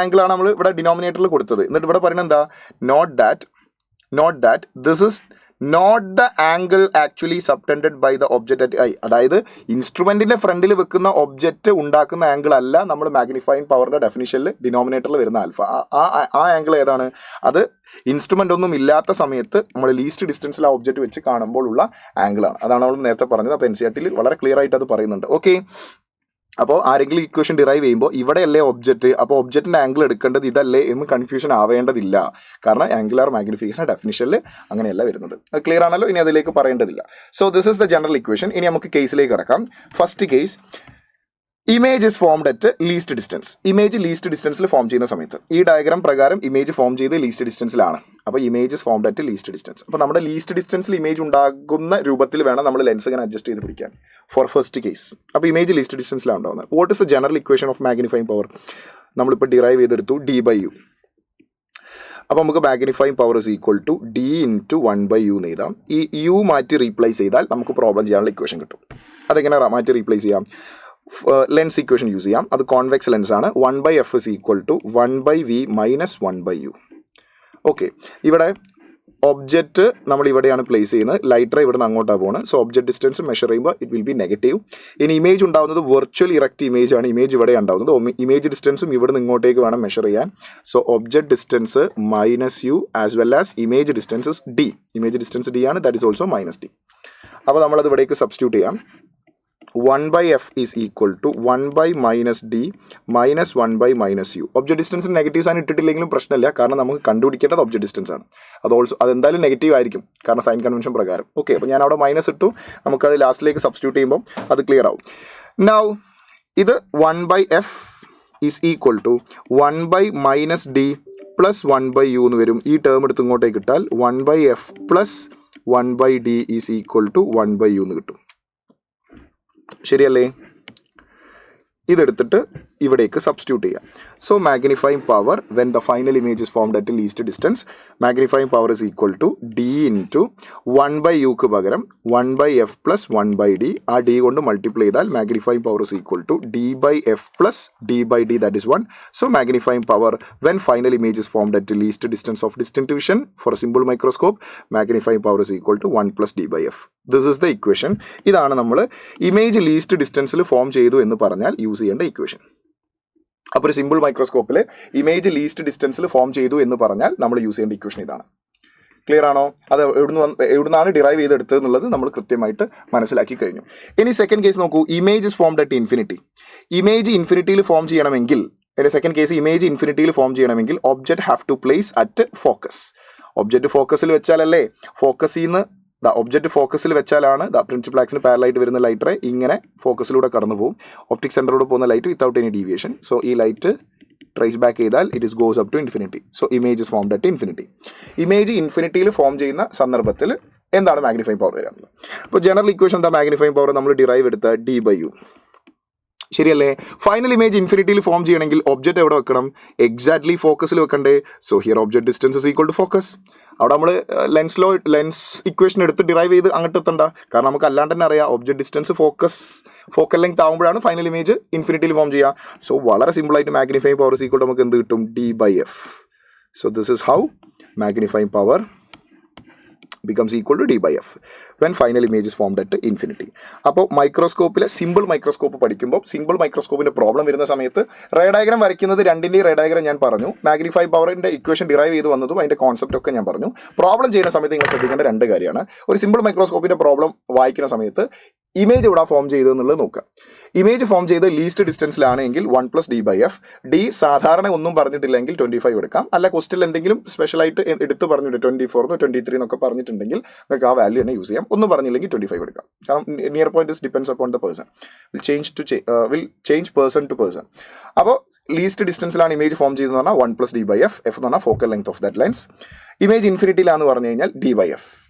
Speaker 1: ആംഗിളാണ് നമ്മൾ ഇവിടെ ഡിനോമിനേറ്ററിൽ കൊടുത്തത്. എന്നിട്ട് ഇവിടെ പറയുന്നത് എന്താ? Note that this is not the angle actually subtended by the object at eye. അതായത് ഇൻസ്ട്രുമെന്റിന്റെ ഫ്രണ്ടിൽ വെക്കുന്ന ഒബ്ജക്റ്റ് ഉണ്ടാക്കുന്ന ആംഗിൾ അല്ല നമ്മൾ മാഗ്നിഫൈങ് പവറിന്റെ ഡെഫിനിഷനിൽ ഡിനോമിനേറ്ററിൽ വരുന്ന ആൽഫ. ആ ആംഗിൾ ഏതാണ്? അത് ഇൻസ്ട്രുമെന്റ് ഒന്നും ഇല്ലാത്ത സമയത്ത് നമ്മൾ ലീസ്റ്റ് ഡിസ്റ്റൻസിൽ ആ ഒബ്ജക്റ്റ് വെച്ച് കാണുമ്പോൾ ഉള്ള ആംഗിളാണ്. അതാണ് നമ്മൾ നേരത്തെ പറഞ്ഞത്. അപ്പോൾ NCERT വളരെ ക്ലിയർ ആയിട്ട് അത് പറയുന്നുണ്ട്. ഓക്കെ, അപ്പോൾ ആരെങ്കിലും ഇക്വേഷൻ ഡിറൈവ് ചെയ്യുമ്പോൾ ഇവിടെയല്ലേ ഒബ്ജക്റ്റ്, അപ്പോൾ ഒബ്ജക്റ്റിൻ്റെ ആംഗിൾ എടുക്കേണ്ടത് ഇതല്ലേ എന്ന് കൺഫ്യൂഷൻ ആവേണ്ടതില്ല. കാരണം ആംഗുലാർ മാഗ്നിഫിക്കേഷൻ ഡെഫിനിഷനിൽ അങ്ങനെയല്ല വരുന്നത്. അത് ക്ലിയർ ആണല്ലോ, ഇനി അതിലേക്ക് പറയേണ്ടതില്ല. So this is the general equation. ഇനി നമുക്ക് കേസിലേക്ക് കിടക്കാം. First case, image is formed at least distance. Image least ഡിസ്റ്റൻസിൽ ഫോം ചെയ്യുന്ന സമയത്ത് ഈ ഡയഗ്രാം പ്രകാരം ഇമേജ് ഫോം ചെയ്ത് ലീസ്റ്റ് ഡിസ്റ്റൻസിലാണ്. അപ്പോൾ image is formed at least distance. അപ്പോൾ നമ്മുടെ ലീസ്റ്റ് ഡിസ്റ്റൻസിൽ ഇമേജ് ഉണ്ടാകുന്ന രൂപത്തിൽ വേണം നമ്മൾ ലെൻസ് ഇങ്ങനെ അഡ്ജസ്റ്റ് ചെയ്ത് പിടിക്കാൻ ഫോർ ഫസ്റ്റ് കേസ്. അപ്പോൾ ഇമേജ് ലീസ്റ്റ് ഡിസ്റ്റൻസിലാണ് ഉണ്ടാകുന്നത്. What is the general equation of magnifying power? നമ്മളിപ്പോൾ ഡിറൈവ് ചെയ്തെടുത്തു d/u. അപ്പോൾ നമുക്ക് magnifying power is equal to d × 1/u എന്ന് എഴുതാം. ഈ u മാറ്റി റീപ്ലേസ് ചെയ്താൽ നമുക്ക് പ്രോബ്ലം ചെയ്യാനുള്ള ഇക്വേഷൻ കിട്ടും. അതെങ്ങനെ മാറ്റി റീപ്ലേസ് ചെയ്യാം? ലെൻസ് ഇക്വേഷൻ യൂസ് ചെയ്യാം. അത് കോൺവെക്സ് ലെൻസ് ആണ്. 1/f is equal to 1/v minus 1/u. Okay, ഇവിടെ ഒബ്ജക്റ്റ് നമ്മൾ ഇവിടെയാണ് പ്ലേസ് ചെയ്യുന്നത്. ലൈറ്റ് റേ ഇവിടെ നിന്ന് അങ്ങോട്ടാണ് പോകുന്നത്. സോ ഒബ്ജക്റ്റ് ഡിസ്റ്റൻസ് മെഷർ ചെയ്യുമ്പോൾ ഇറ്റ് വിൽ ബി നെഗറ്റീവ്. ഇനി ഇമേജ് ഉണ്ടാകുന്നത് വെർച്വൽ ഇറക്റ്റ് ഇമേജ് ആണ്. ഇമേജ് ഇവിടെ ഉണ്ടാകുന്നത്. ഇമേജ് ഡിസ്റ്റൻസും ഇവിടെ നിന്ന് ഇങ്ങോട്ടേക്ക് വേണം മെഷർ ചെയ്യാൻ. So object distance -u as well as image distance d. Image distance d ആണ്. That is also -d. അപ്പോൾ നമ്മളത് ഇവിടേക്ക് സബ്സ്റ്റിറ്റ്യൂട്ട് ചെയ്യാം. 1/f is equal to 1/-d minus 1/-u. Object distance negative sign ഇട്ടിട്ടില്ലെങ്കിലും പ്രശ്നമില്ല, കാരണം നമുക്ക് കണ്ടുപിടിക്കേണ്ടത് ഒബ്ജക്ട് ഡിസ്റ്റൻസ് ആണ്. അതെന്തായാലും നെഗറ്റീവ് ആയിരിക്കും, കാരണം സൈൻ കൺവെൻഷൻ പ്രകാരം. ഓക്കെ, അപ്പോൾ ഞാൻ അവിടെ മൈനസ് ഇട്ടു. നമുക്കത് ലാസ്റ്റിലേക്ക് സബ്സ്റ്റിറ്റ്യൂട്ട് ചെയ്യുമ്പോൾ അത് ക്ലിയർ ആവും. നൗ ഇത് 1/f is equal to 1/-d plus 1/u എന്ന് വരും. ഈ ടേം എടുത്ത് ഇങ്ങോട്ടേക്ക് ഇട്ടാൽ 1/f plus 1/d is equal to 1/u എന്ന് കിട്ടും. ശരിയല്ലേ? ഇതെടുത്തിട്ട് ഇവിടേക്ക് സബ്സ്റ്റിറ്റ്യൂട്ട് ചെയ്യാം. So magnifying power when the final image is formed at least distance, magnifying power is equal to d × 1/uക്ക് പകരം 1/f പ്ലസ് 1/d. ആ d കൊണ്ട് മൾട്ടിപ്ലൈ ചെയ്താൽ magnifying power is equal to d/f plus d/d, that is 1. So magnifying power when final image is formed at least distance of distant vision for simple microscope, magnifying power is equal to 1 + d/f. This is the equation. ഇതാണ് നമ്മൾ image least ഡിസ്റ്റൻസിൽ form ചെയ്തു എന്ന് പറഞ്ഞാൽ use ചെയ്യേണ്ട equation. അപ്പോൾ ഒരു simple മൈക്രോസ്കോപ്പിൽ image least ഡിസ്റ്റൻസിൽ ഫോം ചെയ്തു എന്ന് പറഞ്ഞാൽ നമ്മൾ യൂസ് ചെയ്യേണ്ട ഇക്വേഷൻ ഇതാണ്. ക്ലിയർ ആണോ? അത് എവിടുന്നാണ് ഡിറൈവ് ചെയ്തെടുത്തത് എന്നുള്ളത് നമ്മൾ കൃത്യമായിട്ട് മനസ്സിലാക്കി കഴിഞ്ഞു. ഇനി സെക്കൻഡ് കേസ് നോക്കൂ. Image is formed at infinity. Image ഇൻഫിനിറ്റിയിൽ ഫോം ചെയ്യണമെങ്കിൽ, സെക്കൻഡ് കേസ് ഇമേജ് ഇൻഫിനിറ്റിയിൽ ഫോം ചെയ്യണമെങ്കിൽ object have to place at focus. Object ഫോക്കസിൽ വെച്ചാലല്ലേ ഫോക്കസിൽ നിന്ന് ഒബ്ജക്റ്റ് ഫോക്കസിൽ വെച്ചാലാണ് പ്രിൻസിപ്പൽ ആക്സിന് പാരലായിട്ട് വരുന്ന ലൈറ്റ് റേ ഇങ്ങനെ ഫോക്കസിലൂടെ കടന്നു പോകും. ഒപ്റ്റിക് സെന്ററിലൂടെ പോകുന്ന light without any deviation. So ഈ ലൈറ്റ് ട്രേസ് ബാക്ക് ചെയ്താൽ it goes up to infinity. So image is formed at infinity. Image ഇൻഫിനിറ്റിയിൽ ഫോം ചെയ്യുന്ന സന്ദർഭത്തിൽ എന്താണ് മാഗ്നിഫൈങ് പവർ വരാറുള്ളത്? അപ്പോൾ ജനറൽ ഇക്വേഷൻ എന്താ? മാഗ്നിഫൈങ് പവർ നമ്മൾ ഡിറൈവ് എടുത്ത d/u. ശരിയല്ലേ? ഫൈനൽ ഇമേജ് ഇൻഫിനിറ്റിയിൽ ഫോം ചെയ്യണമെങ്കിൽ ഒബ്ജക്റ്റ് എവിടെ വെക്കണം? എക്സാക്ട്ലി ഫോക്കസിൽ വെക്കണ്ടേ? So here object distance is equal to focus. അവിടെ നമ്മൾ ലെൻസ് ഇക്വേഷൻ എടുത്ത് ഡിറൈവ് ചെയ്ത് അങ്ങോട്ട് എത്തണ്ട, കാരണം നമുക്ക് അല്ലാണ്ട് തന്നെ അറിയാം ഒബ്ജക്ട് ഡിസ്റ്റൻസ് ഫോക്കൽ ലെങ്ത് ആകുമ്പോഴാണ് ഫൈനൽ ഇമേജ് ഇൻഫിനിറ്റിയിൽ ഫോം ചെയ്യുക. സോ വളരെ സിമ്പിളായിട്ട് magnifying power is equal to നമുക്ക് എന്ത് കിട്ടും? d/f. So this is how magnifying power becomes equal to d/f when final image is formed at infinity. അപ്പോൾ മൈക്രോസ്കോപ്പിലെ simple microscope പഠിക്കുമ്പോൾ സിമ്പിൾ മൈക്രോസ്കോപ്പിന്റെ പ്രോബ്ലം വരുന്ന സമയത്ത് റേ ഡയഗ്രാം വരയ്ക്കുന്നത് രണ്ടിൻ്റെയും റേ ഡയഗ്രാം ഞാൻ പറഞ്ഞു. മാഗ്നിഫൈ പവറിന്റെ ഇക്വേഷൻ ഡിറൈവ് ചെയ്ത് വന്നതും അതിന്റെ കോൺസെപ്റ്റ് ഒക്കെ ഞാൻ പറഞ്ഞു. പ്രോബ്ലം ചെയ്യുന്ന സമയത്ത് നിങ്ങൾ ശ്രദ്ധിക്കേണ്ട രണ്ട് കാര്യമാണ്. ഒരു സിമ്പിൾ മൈക്രോസ്കോപ്പിന്റെ പ്രോബ്ലം വായിക്കുന്ന സമയത്ത് ഇമേജ് ഇവിടെ ഫോം ചെയ്തെന്നുള്ളത് നോക്കുക. ഇമേജ് ഫോം ചെയ്ത് ലീസ്റ്റ് ഡിസ്റ്റൻസിലാണെങ്കിൽ 1 + d/f. d സാധാരണ ഒന്നും പറഞ്ഞിട്ടില്ലെങ്കിൽ 25 എടുക്കാം. അല്ല ക്വസ്റ്റിൽ എന്തെങ്കിലും സ്പെഷ്യലായിട്ട് എടുത്ത് പറഞ്ഞിട്ട് 24 23 എന്നൊക്കെ പറഞ്ഞിട്ടുണ്ടെങ്കിൽ നിങ്ങൾക്ക് ആ വാല്യൂ തന്നെ യൂസ് ചെയ്യാം. ഒന്നും പറഞ്ഞില്ലെങ്കിൽ 25 എടുക്കാം. കാരണം near point depends upon the person, will change person to person. അപ്പോൾ ലീസ്റ്റ് ഡിസ്റ്റൻസിലാണ് ഇമേജ് ഫോം ചെയ്തതെന്ന് പറഞ്ഞാൽ 1 + d/f. f എന്ന് പറഞ്ഞാൽ focal length of that lens. Image ഇൻഫിനിറ്റിയിലാന്ന് പറഞ്ഞു കഴിഞ്ഞാൽ d/f.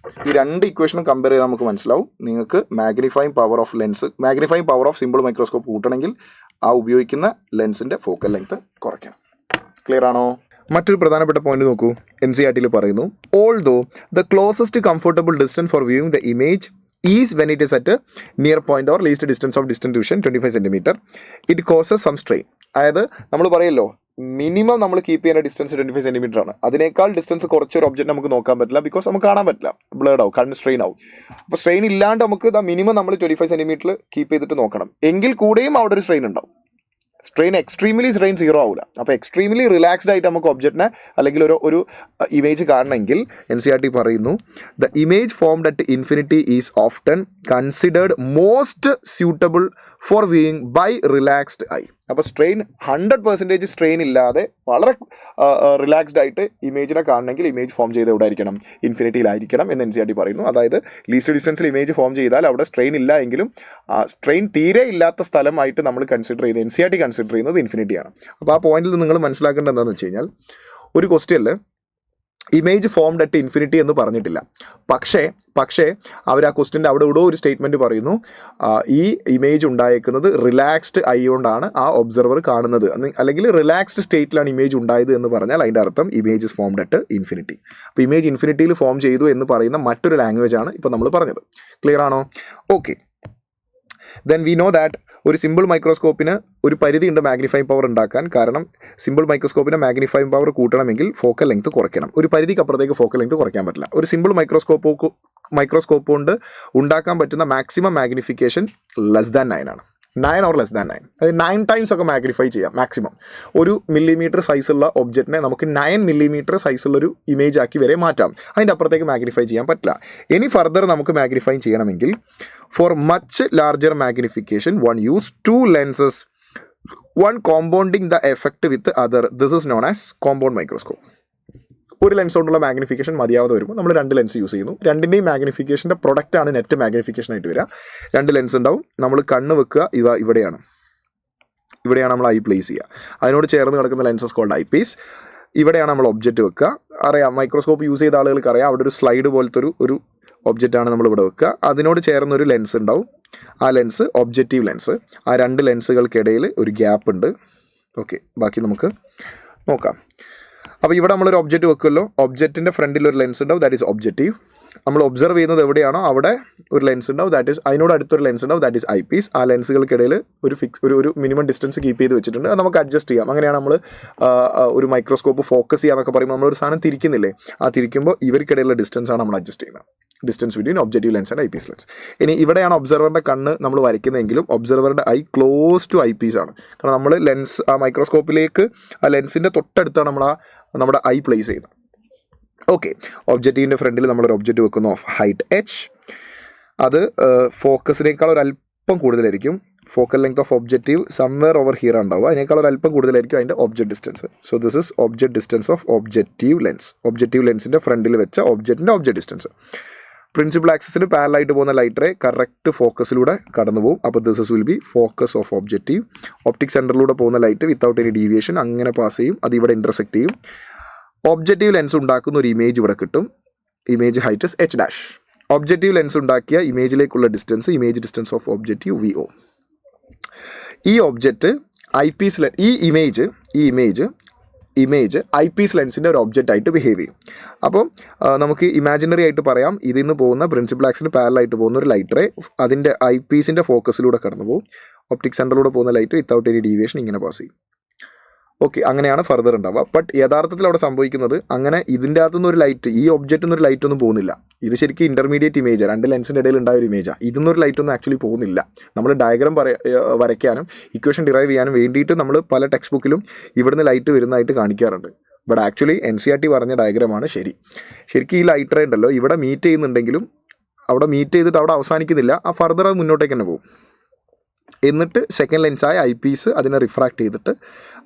Speaker 1: ഈ രണ്ട് ഇക്വേഷനും കമ്പയർ ചെയ്താൽ നമുക്ക് മനസ്സിലാവും. നിങ്ങൾക്ക് magnifying power of lens, magnifying power of simple microscope കൂട്ടണമെങ്കിൽ ആ ഉപയോഗിക്കുന്ന ലെൻസിന്റെ ഫോക്കൽ ലെങ്ത് കുറയ്ക്കണം. ക്ലിയർ ആണോ? മറ്റൊരു പ്രധാനപ്പെട്ട പോയിന്റ് നോക്കൂ. NCERT പറയുന്നു, although the closest comfortable distance for viewing the image is when it is at near point or least distance of distant vision 25 cm, it causes some strain. അതായത് നമ്മൾ പറയല്ലോ minimum നമ്മൾ keep ചെയ്യുന്ന distance 25 cm ആണ്. അതിനേക്കാൾ distance കുറച്ചൊരു object നമുക്ക് നോക്കാൻ പറ്റില്ല, ബിക്കോസ് നമുക്ക് കാണാൻ പറ്റില്ല, ബ്ലേഡ് ആവും, കണ്ണ് സ്ട്രെയിൻ ആവും. അപ്പോൾ സ്ട്രെയിൻ ഇല്ലാണ്ട് നമുക്ക് മിനിമം നമ്മൾ 25 cm കീപ്പ് ചെയ്തിട്ട് നോക്കണം. എങ്കിൽ കൂടെയും അവിടെ ഒരു സ്ട്രെയിൻ ഉണ്ടാവും. സ്ട്രെയിൻ എക്സ്ട്രീംലി സീറോ ആവില്ല. അപ്പോൾ എക്സ്ട്രീംലി റിലാക്സ്ഡ് ആയിട്ട് നമുക്ക് ഒബ്ജക്റ്റിനെ അല്ലെങ്കിൽ ഒരു ഇമേജ് കാണണമെങ്കിൽ NCERT പറയുന്നു the image formed at infinity is often considered most suitable for viewing by relaxed eye. അപ്പോൾ 100% സ്ട്രെയിൻ ഇല്ലാതെ വളരെ റിലാക്സ്ഡ് ആയിട്ട് ഇമേജിനെ കാണണമെങ്കിൽ ഇമേജ് ഫോം ചെയ്ത് എവിടെ ആയിരിക്കണം? ഇൻഫിനിറ്റിയിലായിരിക്കണം എന്ന് NCERT പറയുന്നു. അതായത് ലീസ്റ്റ് ഡിസ്റ്റൻസിൽ ഇമേജ് ഫോം ചെയ്താൽ അവിടെ സ്ട്രെയിൻ ഇല്ല എങ്കിലും സ്ട്രെയിൻ തീരെ ഇല്ലാത്ത സ്ഥലമായിട്ട് നമ്മൾ കൺസിഡർ ചെയ്യുന്നത് NCERT കൺസിഡർ ചെയ്യുന്നത് ഇൻഫിനിറ്റിയാണ്. അപ്പോൾ ആ പോയിന്റിൽ നിങ്ങൾ മനസ്സിലാക്കേണ്ടത് എന്താണെന്ന് വെച്ച് കഴിഞ്ഞാൽ ഒരു ക്വസ്റ്റ്യനിൽ ഇമേജ് ഫോംഡ് അറ്റ് ഇൻഫിനിറ്റി എന്ന് പറഞ്ഞിട്ടില്ല. പക്ഷേ അവർ ആ ക്വസ്റ്റ്യൻ്റെ അവിടെ ഇവിടെ ഒരു സ്റ്റേറ്റ്മെൻറ്റ് പറയുന്നു, ഈ ഇമേജ് ഉണ്ടായേക്കുന്നത് റിലാക്സ്ഡ് ഐ കൊണ്ടാണ് ആ ഒബ്സർവർ കാണുന്നത്, അല്ലെങ്കിൽ റിലാക്സ്ഡ് സ്റ്റേറ്റിലാണ് ഇമേജ് ഉണ്ടായത് എന്ന് പറഞ്ഞാൽ അതിൻ്റെ അർത്ഥം image is formed at infinity. അപ്പോൾ ഇമേജ് ഇൻഫിനിറ്റിയിൽ ഫോം ചെയ്തു എന്ന് പറയുന്ന മറ്റൊരു ലാംഗ്വേജ് ആണ് ഇപ്പോൾ നമ്മൾ പറഞ്ഞത്. ക്ലിയർ ആണോ? Okay, then we know that ഒരു സിമ്പിൾ മൈക്രോസ്കോപ്പിന് ഒരു പരിധിയുണ്ട് മാഗ്നിഫൈങ് പവർ ഉണ്ടാക്കാൻ. കാരണം സിമ്പിൾ മൈക്രോസ്കോപ്പിന് മാഗ്നിഫൈങ് പവർ കൂട്ടണമെങ്കിൽ ഫോക്കൽ ലെങ്ത് കുറയ്ക്കണം. ഒരു പരിധിക്ക് അപ്പുറത്തേക്ക് ഫോക്കൽ ലെങ്ത് കുറയ്ക്കാൻ പറ്റില്ല. ഒരു സിമ്പിൾ മൈക്രോസ്കോപ്പ് കൊണ്ട് ഉണ്ടാക്കാൻ പറ്റുന്ന മാക്സിമം മാഗ്നിഫിക്കേഷൻ <9 ആണ്. 9 or less than 9, അതായത് 9 ടൈംസ് ഒക്കെ മാഗ്നിഫൈ ചെയ്യാം മാക്സിമം. ഒരു മില്ലിമീറ്റർ സൈസുള്ള ഒബ്ജക്റ്റിനെ നമുക്ക് 9 മില്ലിമീറ്റർ സൈസുള്ളൊരു ഇമേജ് ആക്കി വരെ മാറ്റാം. അതിൻ്റെ അപ്പുറത്തേക്ക് മാഗ്നിഫൈ ചെയ്യാൻ പറ്റില്ല. ഇനി ഫർദർ നമുക്ക് മാഗ്നിഫൈ ചെയ്യണമെങ്കിൽ for much larger magnification one use 2 lenses, one compounding the effect with other. This is known as compound microscope. ഒരു ലെൻസ് കൊണ്ടുള്ള മാഗ്നിഫിക്കേഷൻ മതിയാവാതെ വരുമ്പോൾ നമ്മൾ 2 ലെൻസ് യൂസ് ചെയ്യുന്നു. രണ്ടിൻ്റെയും മാഗ്നിഫിക്കേഷൻ്റെ പ്രൊഡക്റ്റാണ് നെറ്റ് മാഗ്നിഫിക്കേഷൻ ആയിട്ട് വരിക. 2 ലെൻസ് ഉണ്ടാവും. നമ്മൾ കണ്ണ് വെക്കുക ഇവിടെയാണ് നമ്മൾ ഐ പ്ലേസ് ചെയ്യുക. അതിനോട് ചേർന്ന് കിടക്കുന്ന ലെൻസസ് കോൾഡ് ഐ പീസ്. ഇവിടെയാണ് നമ്മൾ ഒബ്ജക്റ്റ് വെക്കുക. അറിയാം, മൈക്രോസ്കോപ്പ് യൂസ് ചെയ്ത ആളുകൾക്ക് അറിയാം, അവിടെ ഒരു സ്ലൈഡ് പോലത്തെ ഒരു ഒബ്ജക്റ്റാണ് നമ്മൾ ഇവിടെ വെക്കുക. അതിനോട് ചേർന്നൊരു ലെൻസ് ഉണ്ടാവും. ആ ലെൻസ് ഒബ്ജക്റ്റീവ് ലെൻസ്. ആ 2 ലെൻസുകൾക്കിടയിൽ ഒരു ഗ്യാപ്പ് ഉണ്ട്. ഓക്കെ, ബാക്കി നമുക്ക് നോക്കാം. അപ്പോൾ ഇവിടെ നമ്മളൊരു ഒബ്ജക്റ്റ് വെക്കുമല്ലോ. ഒബ്ജക്റ്റിൻ്റെ ഫ്രണ്ടിൽ ഒരു ലെൻസ് ഉണ്ടാവും, ദാറ്റ് ഈസ് ഒബ്ജക്റ്റീവ്. നമ്മൾ ഒബ്സർവ് ചെയ്യുന്നത് എവിടെയാണോ അവിടെ ഒരു ലെൻസ് ഉണ്ടാവും, ദാറ്റ് ഈസ് അതിനോട് അടുത്തൊരു ലെൻസ് ഉണ്ടാവും, ദാറ്റ് ഈസ് ഐ പീസ്. ആ ലെൻസുകൾക്കിടയിൽ ഒരു മിനിമം ഡിസ്റ്റൻസ് കീപ്പ് ചെയ്ത് വെച്ചിട്ടുണ്ട്. അത് നമുക്ക് അഡ്ജസ്റ്റ് ചെയ്യാം. അങ്ങനെയാണ് നമ്മൾ ഒരു മൈക്രോസ്കോപ്പ് ഫോക്കസ് ചെയ്യാന്നൊക്കെ പറയുമ്പോൾ നമ്മളൊരു സാധനം തിരിക്കുന്നില്ലേ, ആ തിരിക്കുമ്പോൾ ഇവർക്കിടയിലുള്ള ഡിസ്റ്റൻസാണ് നമ്മൾ അഡ്ജസ്റ്റ് ചെയ്യുന്നത്. Distance between objective lens and eyepiece lens. ഇനി ഇവിടെയാണ് ഒബ്സർവറിൻ്റെ കണ്ണ് നമ്മൾ വരയ്ക്കുന്നതെങ്കിലും ഒബ്സർവറിൻ്റെ eye close to eyepiece ആണ്. കാരണം നമ്മൾ ലെൻസ് ആ മൈക്രോസ്കോപ്പിലേക്ക് ആ ലെൻസിൻ്റെ തൊട്ടടുത്താണ് നമ്മുടെ ഐ പ്ലേസ് ചെയ്യുന്നത്. ഓക്കെ, ഒബ്ജക്റ്റീവിൻ്റെ ഫ്രണ്ടിൽ നമ്മളൊരു ഒബ്ജക്റ്റ് വെക്കുന്നു ഓഫ് ഹൈറ്റ് h. അത് ഫോക്കസിനേക്കാൾ ഒരു അല്പം കൂടുതലായിരിക്കും. Focal length of objective somewhere over here ഉണ്ടാവുക. അതിനേക്കാൾ ഒരു അല്പം കൂടുതലായിരിക്കും അതിൻ്റെ object distance. So this is object distance of objective lens. Objective ലെൻസിൻ്റെ ഫ്രണ്ടിൽ വെച്ച ഒബ്ജക്റ്റിൻ്റെ ഒബ്ജക്റ്റ് ഡിസ്റ്റൻസ്. പ്രിൻസിപ്പൽ ആക്സിസിന് പാരലായിട്ട് പോകുന്ന ലൈറ്റ് റേ കറക്റ്റ് ഫോക്കസിലൂടെ കടന്നു പോകും. അപ്പോൾ this will be focus of objective. Optic സെൻറ്ററിലൂടെ പോകുന്ന ലൈറ്റ് വിത്തൗട്ട് എനി ഡീവിയേഷൻ അങ്ങനെ പാസ് ചെയ്യും. അത് ഇവിടെ ഇൻ്റർസെക്റ്റ് ചെയ്യും. ഒബ്ജക്റ്റീവ് ലെൻസ് ഉണ്ടാക്കുന്ന ഒരു ഇമേജ് ഇവിടെ കിട്ടും. Image height is h'. Objective lens ഉണ്ടാക്കിയ ഇമേജിലേക്കുള്ള distance image distance of objective VO. ഈ ഒബ്ജക്റ്റ് ഐ പീസ് ഈ ഇമേജ് ഐ പീസ് ലെൻസിൻ്റെ ഒരു ഒബ്ജക്റ്റ് ആയിട്ട് ബിഹേവ് ചെയ്യും. അപ്പോൾ നമുക്ക് ഇമാജിനറി ആയിട്ട് പറയാം, ഇതിൽ നിന്ന് പോകുന്ന പ്രിൻസിപ്പൽ ആക്സിന് പാരലായിട്ട് പോകുന്ന ഒരു ലൈറ്റ് റേ അതിൻ്റെ ഐ പീസിൻ്റെ ഫോക്കസിലൂടെ കടന്നു പോകും. ഒപ്റ്റിക് സെൻറ്ററിലൂടെ പോകുന്ന ലൈറ്റ് വിത്തൗട്ട് എനി ഡീവിയേഷൻ ഇങ്ങനെ പാസ് ചെയ്യും. ഓക്കെ, അങ്ങനെയാണ് ഫർദർ ഉണ്ടാവുക. ബട്ട് യഥാർത്ഥത്തിൽ അവിടെ സംഭവിക്കുന്നത് അങ്ങനെ ഇതിൻ്റെ അകത്തുനിന്ന് ഒരു ലൈറ്റ്, ഈ ഒബ്ജക്റ്റിൽ നിന്നൊരു ലൈറ്റ് ഒന്നും പോകുന്നില്ല. ഇത് ശരിക്കും ഇൻ്റർമീഡിയറ്റ് ഇമേജ്, 2 ലെൻസിൻ്റെ ഇടയിൽ ഉണ്ടായ ഒരു ഇമേജാണ്. ഇതിന്നൊരു ലൈറ്റ് ഒന്നും ആക്ച്വലി പോകുന്നില്ല. നമ്മൾ ഡയഗ്രാം വരയ്ക്കാനും ഇക്വേഷൻ ഡിറൈവ് ചെയ്യാനും വേണ്ടിയിട്ട് നമ്മൾ പല ടെക്സ്റ്റ് ബുക്കിലും ഇവിടുന്ന് ലൈറ്റ് വരുന്നതായിട്ട് കാണിക്കാറുണ്ട്. ബട്ട് ആക്ച്വലി NCERT പറഞ്ഞ ഡയഗ്രാമാണ് ശരിക്കും ഈ ലൈറ്റ് റേ ഉണ്ടല്ലോ ഇവിടെ മീറ്റ് ചെയ്യുന്നുണ്ടെങ്കിലും അവിടെ മീറ്റ് ചെയ്തിട്ട് അവിടെ അവസാനിക്കുന്നില്ല. ആ ഫർദർ അത് മുന്നോട്ടേക്ക് തന്നെ പോകും. എന്നിട്ട് സെക്കൻഡ് ലെൻസായ ഐ പീസ് അതിനെ റിഫ്രാക്ട് ചെയ്തിട്ട്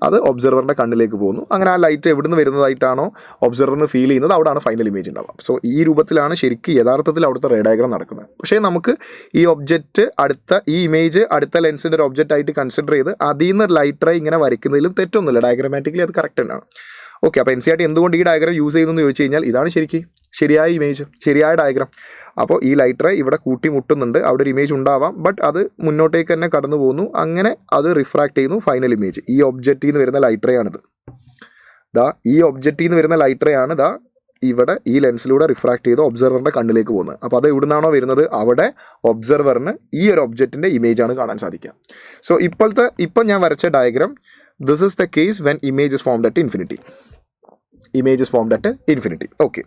Speaker 1: അത് ഒബ്സർവറിൻ്റെ കണ്ണിലേക്ക് പോകുന്നു. അങ്ങനെ ആ ലൈറ്റ് എവിടുന്ന് വരുന്നതായിട്ടാണോ ഒബ്സർവറിന് ഫീൽ ചെയ്യുന്നത് അവിടെയാണ് ഫൈനൽ ഇമേജ് ഉണ്ടാവുക. സോ ഈ രൂപത്തിലാണ് ശരിക്കും യഥാർത്ഥത്തിൽ അവിടുത്തെ റേ ഡയഗ്രാം നടക്കുന്നത്. പക്ഷേ നമുക്ക് ഈ ഒബ്ജക്റ്റ് ഈ ഇമേജ് അടുത്ത ലെൻസിൻ്റെ ഒരു ഒബ്ജക്റ്റ് ആയിട്ട് കൺസിഡർ ചെയ്ത് അതിൽ നിന്ന് ലൈറ്റ് റേ ഇങ്ങനെ വരയ്ക്കുന്നതിലും തെറ്റൊന്നുമില്ല. ഡയഗ്രാമാറ്റിക്കലി അത് കറക്റ്റ് തന്നെയാണ്. ഓക്കെ, അപ്പോൾ NCERT എന്തുകൊണ്ട് ഈ ഡയഗ്രാം യൂസ് ചെയ്യുന്നു എന്ന് ചോദിച്ചു കഴിഞ്ഞാൽ ഇതാണ് ശരിയായ ഇമേജ്, ശരിയായ ഡയഗ്രാം. അപ്പോൾ ഈ ലൈറ്റ് റേ ഇവിടെ കൂട്ടിമുട്ടുന്നുണ്ട്, അവിടെ ഒരു ഇമേജ് ഉണ്ടാവാം, ബട്ട് അത് മുന്നോട്ടേക്ക് തന്നെ കടന്നു പോകുന്നു. അങ്ങനെ അത് റിഫ്രാക്ട് ചെയ്യുന്നു ഫൈനൽ ഇമേജ്. ഈ ഒബ്ജക്റ്റിൽ നിന്ന് വരുന്ന ലൈറ്റ് റേ ആണിത്. ഈ ഒബ്ജക്റ്റിൽ നിന്ന് വരുന്ന ലൈറ്റ് റേ ആണ് ഇവിടെ ഈ ലെൻസിലൂടെ റിഫ്രാക്ട് ചെയ്ത് ഒബ്സർവറിൻ്റെ കണ്ണിലേക്ക് പോകുന്നത്. അപ്പോൾ അത് എവിടുന്നാണോ വരുന്നത് അവിടെ ഒബ്സർവറിന് ഈ ഒരു ഒബ്ജക്റ്റിൻ്റെ ഇമേജാണ് കാണാൻ സാധിക്കുക. സോ ഇപ്പം ഞാൻ വരച്ച diagram, this is the case when image is formed at infinity. Okay.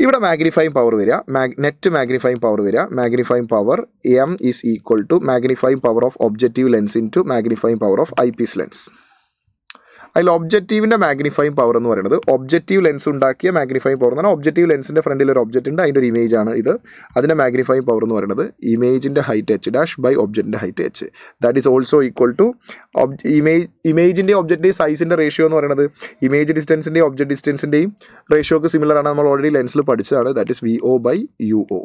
Speaker 1: ഇവിടെ മാഗ്നിഫൈങ് പവർ വരിക, നെറ്റ് മാഗ്നിഫൈങ് പവർ വരിക, magnifying power M is equal to magnifying power of objective lens into magnifying power of eyepiece lens. അതിൽ ഒബ്ജക്റ്റീവിൻ്റെ magnifying power എന്ന് പറയുന്നത് objective lens ഉണ്ടാക്കിയ magnifying power എന്ന് പറഞ്ഞാൽ ഒബ്ജക്റ്റീവ് ലെൻസിൻ്റെ ഫ്രണ്ടിൽ ഒരു ഒബ്ജക്റ്റ് ഉണ്ട്, അതിൻ്റെ ഒരു ഇമേജ് ആണ് ഇത്. അതിൻ്റെ മാഗ്നിഫൈങ് പവർ എന്ന് പറയുന്നത് ഇമേജിൻ്റെ ഹൈറ്റ് എച്ച് ഡാഷ് ബൈ ഒബ്ജക്റ്റിൻ്റെ height H. That is also equal to ഇമേജിൻ്റെ ഒബ്ജക്റ്റിൻ്റെ സൈസിൻ്റെ റേഷ്യോ എന്ന് പറയുന്നത് ഇമേജ് ഡിസ്റ്റൻസിൻ്റെയും ഒബ്ജക്റ്റ് ഡിസ്റ്റൻസിൻ്റെയും റേഷ്യോക്ക് സിമിലർ ആണ്. നമ്മൾ ഓൾറെഡി ലെൻസിൽ പഠിച്ചതാണ്. That is VO by UO.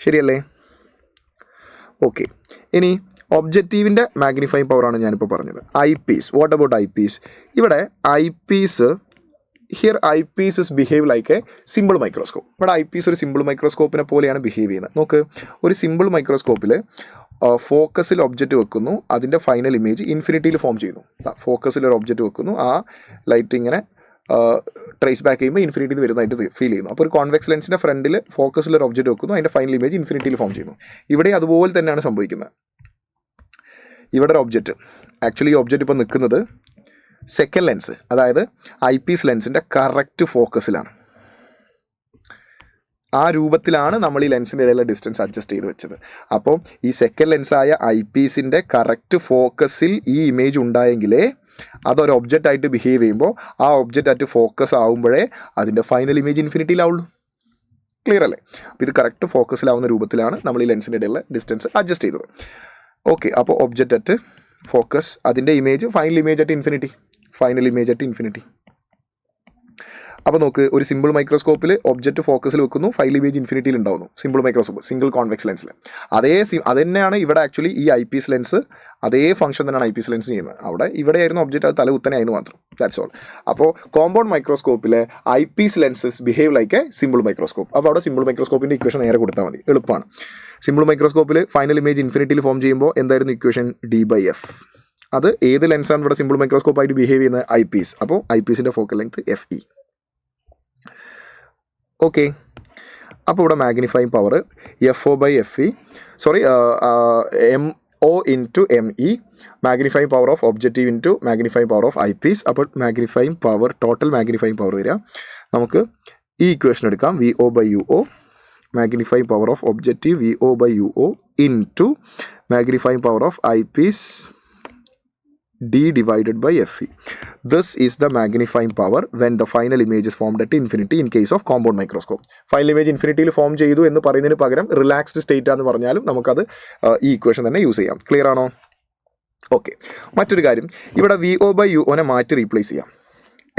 Speaker 1: ശരിയല്ലേ? ഓക്കെ. ഇനി ഒബ്ജക്റ്റീവിൻ്റെ മാഗ്നിഫൈങ് പവറാണ് ഞാനിപ്പോൾ പറഞ്ഞത്. Eyepiece, what about eyepiece? ഇവിടെ eyepiece here eyepiece is behave like a simple microscope. ഇവിടെ ഐ പീസ് ഒരു സിമ്പിൾ മൈക്രോസ്കോപ്പിനെ പോലെയാണ് ബിഹേവ് ചെയ്യുന്നത്. നോക്ക്, ഒരു സിമ്പിൾ മൈക്രോസ്കോപ്പിൽ ഫോക്കസിൽ ഒബ്ജക്റ്റ് വെക്കുന്നു, അതിൻ്റെ ഫൈനൽ ഇമേജ് ഇൻഫിനിറ്റിയിൽ ഫോം ചെയ്യുന്നു. ഫോക്കസിൽ ഒരു ഒബ്ജക്റ്റ് വെക്കുന്നു, ആ ലൈറ്റ് ഇങ്ങനെ ട്രേസ് ബാക്ക് ചെയ്യുമ്പോൾ ഇൻഫിനിറ്റിയിൽ വരുന്നതായിട്ട് ഫീൽ ചെയ്യുന്നു. അപ്പോൾ ഒരു കോൺവെക്സ് ലെൻസിൻ്റെ ഫ്രണ്ടിൽ ഫോക്കസിൽ ഒരു ഒബ്ജക്റ്റ് വെക്കുന്നു, അതിൻ്റെ ഫൈനൽ ഇമേജ് ഇൻഫിനിറ്റിയിൽ ഫോം ചെയ്യുന്നു. ഇവിടെ അതുപോലെ തന്നെയാണ് സംഭവിക്കുന്നത്. ഇവിടെ ഒരു ഒബ്ജക്റ്റ്, ആക്ച്വലി ഈ ഒബ്ജക്റ്റ് ഇപ്പോൾ നിൽക്കുന്നത് സെക്കൻഡ് ലെൻസ്, അതായത് ഐ പീസ് ലെൻസിൻ്റെ കറക്റ്റ് ഫോക്കസിലാണ്. ആ രൂപത്തിലാണ് നമ്മൾ ഈ ലെൻസിൻ്റെ ഇടയിലെ ഡിസ്റ്റൻസ് അഡ്ജസ്റ്റ് ചെയ്ത് വെച്ചത്. അപ്പോൾ ഈ സെക്കൻഡ് ലെൻസായ ഐ പീസിൻ്റെ കറക്റ്റ് ഫോക്കസിൽ ഈ ഇമേജ് ഉണ്ടായെങ്കിലേ അതൊരു ഒബ്ജക്റ്റ് ആയിട്ട് ബിഹേവ് ചെയ്യുമ്പോൾ ആ ഒബ്ജക്റ്റ് ആയിട്ട് ഫോക്കസ് ആകുമ്പോഴേ അതിൻ്റെ ഫൈനൽ ഇമേജ് ഇൻഫിനിറ്റിയിലാവുള്ളൂ. ക്ലിയർ അല്ലേ? അപ്പോൾ ഇത് കറക്റ്റ് ഫോക്കസിലാവുന്ന രൂപത്തിലാണ് നമ്മൾ ഈ ലെൻസിൻ്റെ ഇടയിലെ ഡിസ്റ്റൻസ് അഡ്ജസ്റ്റ് ചെയ്തത്. ഓക്കെ, അപ്പോൾ ഒബ്ജക്റ്റ് അറ്റ് ഫോക്കസ്, അതിൻ്റെ image final image at infinity, final image at infinity. അപ്പോൾ നോക്ക്, ഒരു സിമ്പിൾ മൈക്രോസ്കോപ്പിൽ ഒബ്ജക്റ്റ് ഫോക്കസിൽ വെക്കുന്നു, ഫൈനൽ ഇമേജ് ഇൻഫിനിറ്റിയിൽ ഉണ്ടാവുന്നു. സിമ്പിൾ മൈക്രോസ്കോപ്പ്, സിംഗിൾ കോൺവെക്സ് ലെൻസിൽ. അത് തന്നെയാണ് ഇവിടെ ആക്ച്വലി ഈ ഐ പീസ് ലെൻസ്, അതേ ഫംഗ്ഷൻ തന്നെയാണ് ഐ പീസ് ലെൻസ് ചെയ്യുന്നത്. ഇവിടെയായിരുന്നു ഒബ്ജക്റ്റ്, അത് തല കുത്തനെയായിരുന്നു മാത്രം. That's all. അപ്പോൾ കോമ്പൗണ്ട് മൈക്രോസ്കോപ്പിലെ eyepiece lenses behave like a simple microscope. അപ്പോൾ അവിടെ സിമ്പിൾ മൈക്രോസ്കോപ്പിൻ്റെ ഇക്വേഷൻ നേരെ കൊടുത്താൽ മതി, എളുപ്പമാണ്. സിമ്പിൾ മൈക്രോസ്കോപ്പിൽ ഫൈനൽ ഇമേജ് ഇൻഫിനിറ്റിയിൽ ഫോം ചെയ്യുമ്പോൾ എന്തായിരുന്നു ഇക്വേഷൻ? D/F. അത് ഏത് ലെൻസാണ് ഇവിടെ സിമ്പിൾ മൈക്രോസ്കോപ്പായിട്ട് ബിഹേവ് ചെയ്യുന്നത്? I Ps. അപ്പോൾ ഐ പീസിൻ്റെ ഫോക്കൽ ലെങ്ത് FE. ഓക്കെ, അപ്പോൾ ഇവിടെ magnifying power FO/FE, MO into ME, magnifying power of objective into magnifying power of eyepiece. അപ്പോൾ magnifying power, total magnifying power വരിക, നമുക്ക് ഈ ഇക്വേഷൻ എടുക്കാം. VO/UO, magnifying power of objective VO/UO into magnifying power of eyepiece D divided by FE. This is the magnifying power when the final image is formed at infinity in case of compound microscope. Final image infinity form ചെയ്തു എന്ന് പറയുന്നതിന് പകരം relaxed state ആണെന്ന് പറഞ്ഞാലും നമുക്കത് ഈ equation തന്നെ use ചെയ്യാം. ക്ലിയർ ആണോ? ഓക്കെ. മറ്റൊരു കാര്യം, ഇവിടെ VO/UO മാറ്റി റീപ്ലേസ് ചെയ്യാം.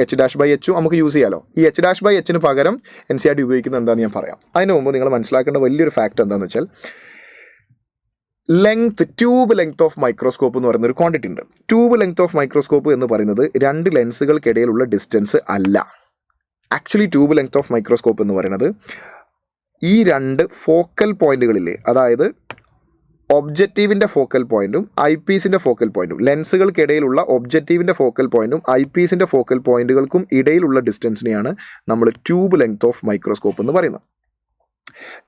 Speaker 1: H'/H നമുക്ക് യൂസ് ചെയ്യാമല്ലോ. ഈ H'/Hന് പകരം NCERT ഉപയോഗിക്കുന്നത് എന്താണെന്ന് ഞാൻ പറയാം. അതിന് മുമ്പ് നിങ്ങൾ മനസ്സിലാക്കേണ്ട വലിയൊരു ഫാക്ട് എന്താണെന്ന് വെച്ചാൽ, ട്യൂബ് ലെങ്ത് ഓഫ് മൈക്രോസ്കോപ്പ് എന്ന് പറയുന്ന ഒരു ക്വാണ്ടിറ്റി ഉണ്ട്. ട്യൂബ് ലെങ്ത് ഓഫ് മൈക്രോസ്കോപ്പ് എന്ന് പറയുന്നത് രണ്ട് ലെൻസുകൾക്കിടയിലുള്ള ഡിസ്റ്റൻസ് അല്ല. Actually tube length of microscope എന്ന് പറയുന്നത് ഈ രണ്ട് ഫോക്കൽ പോയിന്റുകളിലെ, അതായത് ഒബ്ജക്റ്റീവിൻ്റെ ഫോക്കൽ പോയിന്റും ഐ പീസിൻ്റെ ഫോക്കൽ പോയിന്റും, ലെൻസുകൾക്കിടയിലുള്ള ഒബ്ജക്റ്റീവിൻ്റെ ഫോക്കൽ പോയിന്റും ഐ പീസിൻ്റെ ഫോക്കൽ പോയിന്റുകൾക്കും ഇടയിലുള്ള ഡിസ്റ്റൻസിനെയാണ് നമ്മൾ ട്യൂബ് ലെങ്ത് ഓഫ് മൈക്രോസ്കോപ്പ് എന്ന് പറയുന്നത്.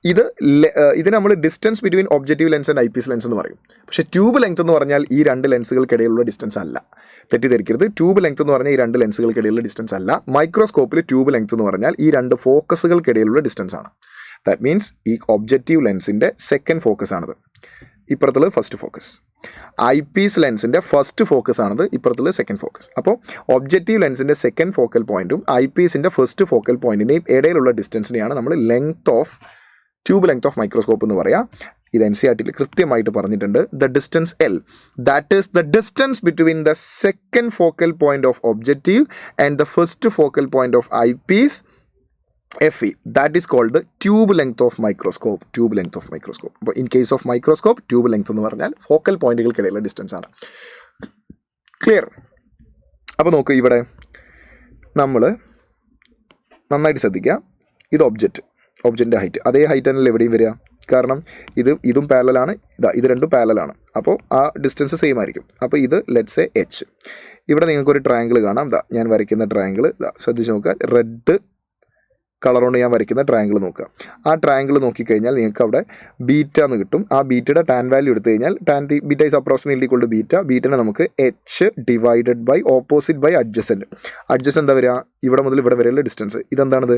Speaker 1: ഇത് നമ്മൾ distance between objective lens and eyepiece lens എന്ന് പറയും. പക്ഷേ ട്യൂബ് ലെങ്ത് എന്ന് പറഞ്ഞാൽ ഈ രണ്ട് ലെൻസുകൾക്കിടയിലുള്ള ഡിസ്റ്റൻസ് അല്ല. തെറ്റിദ്ധരിക്കരുത്. ട്യൂബ് ലെങ്ത് എന്ന് പറഞ്ഞാൽ ഈ രണ്ട് ലെൻസുകൾക്കിടയിലുള്ള ഡിസ്റ്റൻസ് അല്ല. മൈക്രോസ്കോപ്പിൽ ട്യൂബ് ലെങ്ത് എന്ന് പറഞ്ഞാൽ ഈ രണ്ട് ഫോക്കസുകൾക്കിടയിലുള്ള ഡിസ്റ്റൻസ് ആണ്. ദാറ്റ് മീൻസ് ഈ ഒബ്ജക്റ്റീവ് ലെൻസിൻ്റെ സെക്കൻഡ് ഫോക്കസ് ആണത്, ഇപ്പുറത്തുള്ളത് ഫസ്റ്റ് ഫോക്കസ്. ഐ പീസ് ലെൻസിൻ്റെ ഫസ്റ്റ് ഫോക്കസ് ആണത്, ഇപ്പുറത്തുള്ളത് സെക്കൻഡ് ഫോക്കസ്. അപ്പോൾ ഒബ്ജക്റ്റീവ് ലെൻസിൻ്റെ സെക്കൻഡ് ഫോക്കൽ പോയിന്റും ഐ പീസിൻ്റെ ഫസ്റ്റ് ഫോക്കൽ പോയിന്റിൻ്റെയും ഇടയിലുള്ള ഡിസ്റ്റൻസിനെയാണ് നമ്മൾ ട്യൂബ് ലെങ്ത് ഓഫ് മൈക്രോസ്കോപ്പ് എന്ന് പറയാം. ഇത് NCERTയിൽ കൃത്യമായിട്ട് പറഞ്ഞിട്ടുണ്ട്. The distance L, that is the distance between the second focal point of objective and the first focal point of eyepiece FE. That is called the tube length of microscope. Tube length of microscope. അപ്പോൾ in case of microscope, tube length എന്ന് പറഞ്ഞാൽ focal പോയിന്റുകൾക്കിടയിലുള്ള distance ആണ്. Clear? അപ്പോൾ നോക്ക്, ഇവിടെ നമ്മൾ നന്നായിട്ട് ശ്രദ്ധിക്കുക. ഇത് ഒബ്ജക്റ്റിൻ്റെ ഹൈറ്റ്, അതേ ഹൈറ്റ് തന്നെയല്ലേ എവിടെയും വരിക. കാരണം ഇതും പാരലലാണ്, ഇത് രണ്ടും പാരലലാണ്. അപ്പോൾ ആ ഡിസ്റ്റൻസ് സെയിം ആയിരിക്കും. അപ്പോൾ ഇത് ലെറ്റ്സ് എ H. ഇവിടെ നിങ്ങൾക്കൊരു ട്രയാങ്കിൾ കാണാം. ഞാൻ വരയ്ക്കുന്ന ട്രയാങ്കിൾ ശ്രദ്ധിച്ച് നോക്കുക. റെഡ് കളർ കൊണ്ട് ഞാൻ വരയ്ക്കുന്ന ട്രയാങ്കിൾ നോക്കുക. ആ ട്രയാങ്കിൾ നോക്കിക്കഴിഞ്ഞാൽ നിങ്ങൾക്ക് അവിടെ ബീറ്റ എന്ന് കിട്ടും. ആ ബീറ്റയുടെ ടാൻ വാല്യൂ എടുത്തു കഴിഞ്ഞാൽ beta is approximately equal to beta. ബീറ്റനെ നമുക്ക് H divided by opposite by adjacent. Adjacent എന്താ വരിക? ഇവിടെ മുതൽ ഇവിടെ വരെയുള്ള ഡിസ്റ്റൻസ്. ഇതെന്താണിത്?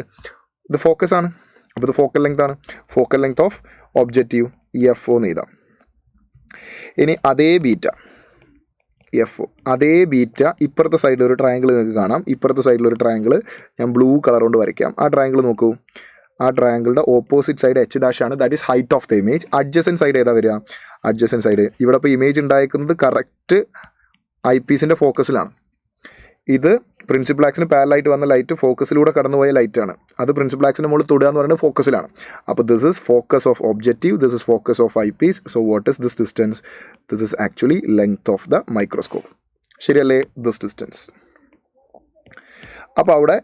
Speaker 1: ഇത് ഫോക്കസ് ആണ്. അപ്പോൾ ഇത് ഫോക്കൽ ലെങ്ത് ആണ്. Focal length of objective F O എന്ന് എഴുതാം. ഇനി അതേ ബീറ്റ എഫ് ഒ, അതേ ബീറ്റ ഇപ്പുറത്തെ സൈഡിൽ ഒരു ട്രയാങ്കിൾ നിങ്ങൾക്ക് കാണാം. ഇപ്പുറത്തെ സൈഡിലൊരു ട്രയാങ്കിൾ ഞാൻ ബ്ലൂ കളർ കൊണ്ട് വരയ്ക്കാം. ആ ട്രയാങ്കിൾ നോക്കൂ. ആ ട്രയാങ്കിളുടെ ഓപ്പോസിറ്റ് സൈഡ് എച്ച് ഡാഷ് ആണ്. That is height of the image. Adjacent side ഏതാ വരിക? അഡ്ജസൻറ്റ് സൈഡ് ഇവിടെ ഇപ്പോൾ ഇമേജ് ഉണ്ടായിരിക്കുന്നത് കറക്റ്റ് ഐ പീസിൻ്റെ ഫോക്കസിലാണ്. ഇത് പ്രിൻസിപ്പൽ ആക്സിന് പാരലായിട്ട് വന്ന ലൈറ്റ് ഫോക്കസിലൂടെ കടന്നുപോയ ലൈറ്റാണ്. അത് പ്രിൻസിപ്പൽ ആക്സിൻ്റെ മുകളിൽ തൊടുക എന്ന് പറയുന്നത് ഫോക്കസിലാണ്. അപ്പോൾ this is focus of objective, this is focus of eyepiece. So what is this distance? This is actually length of the microscope. ശരിയല്ലേ? This distance. അപ്പോൾ അവിടെ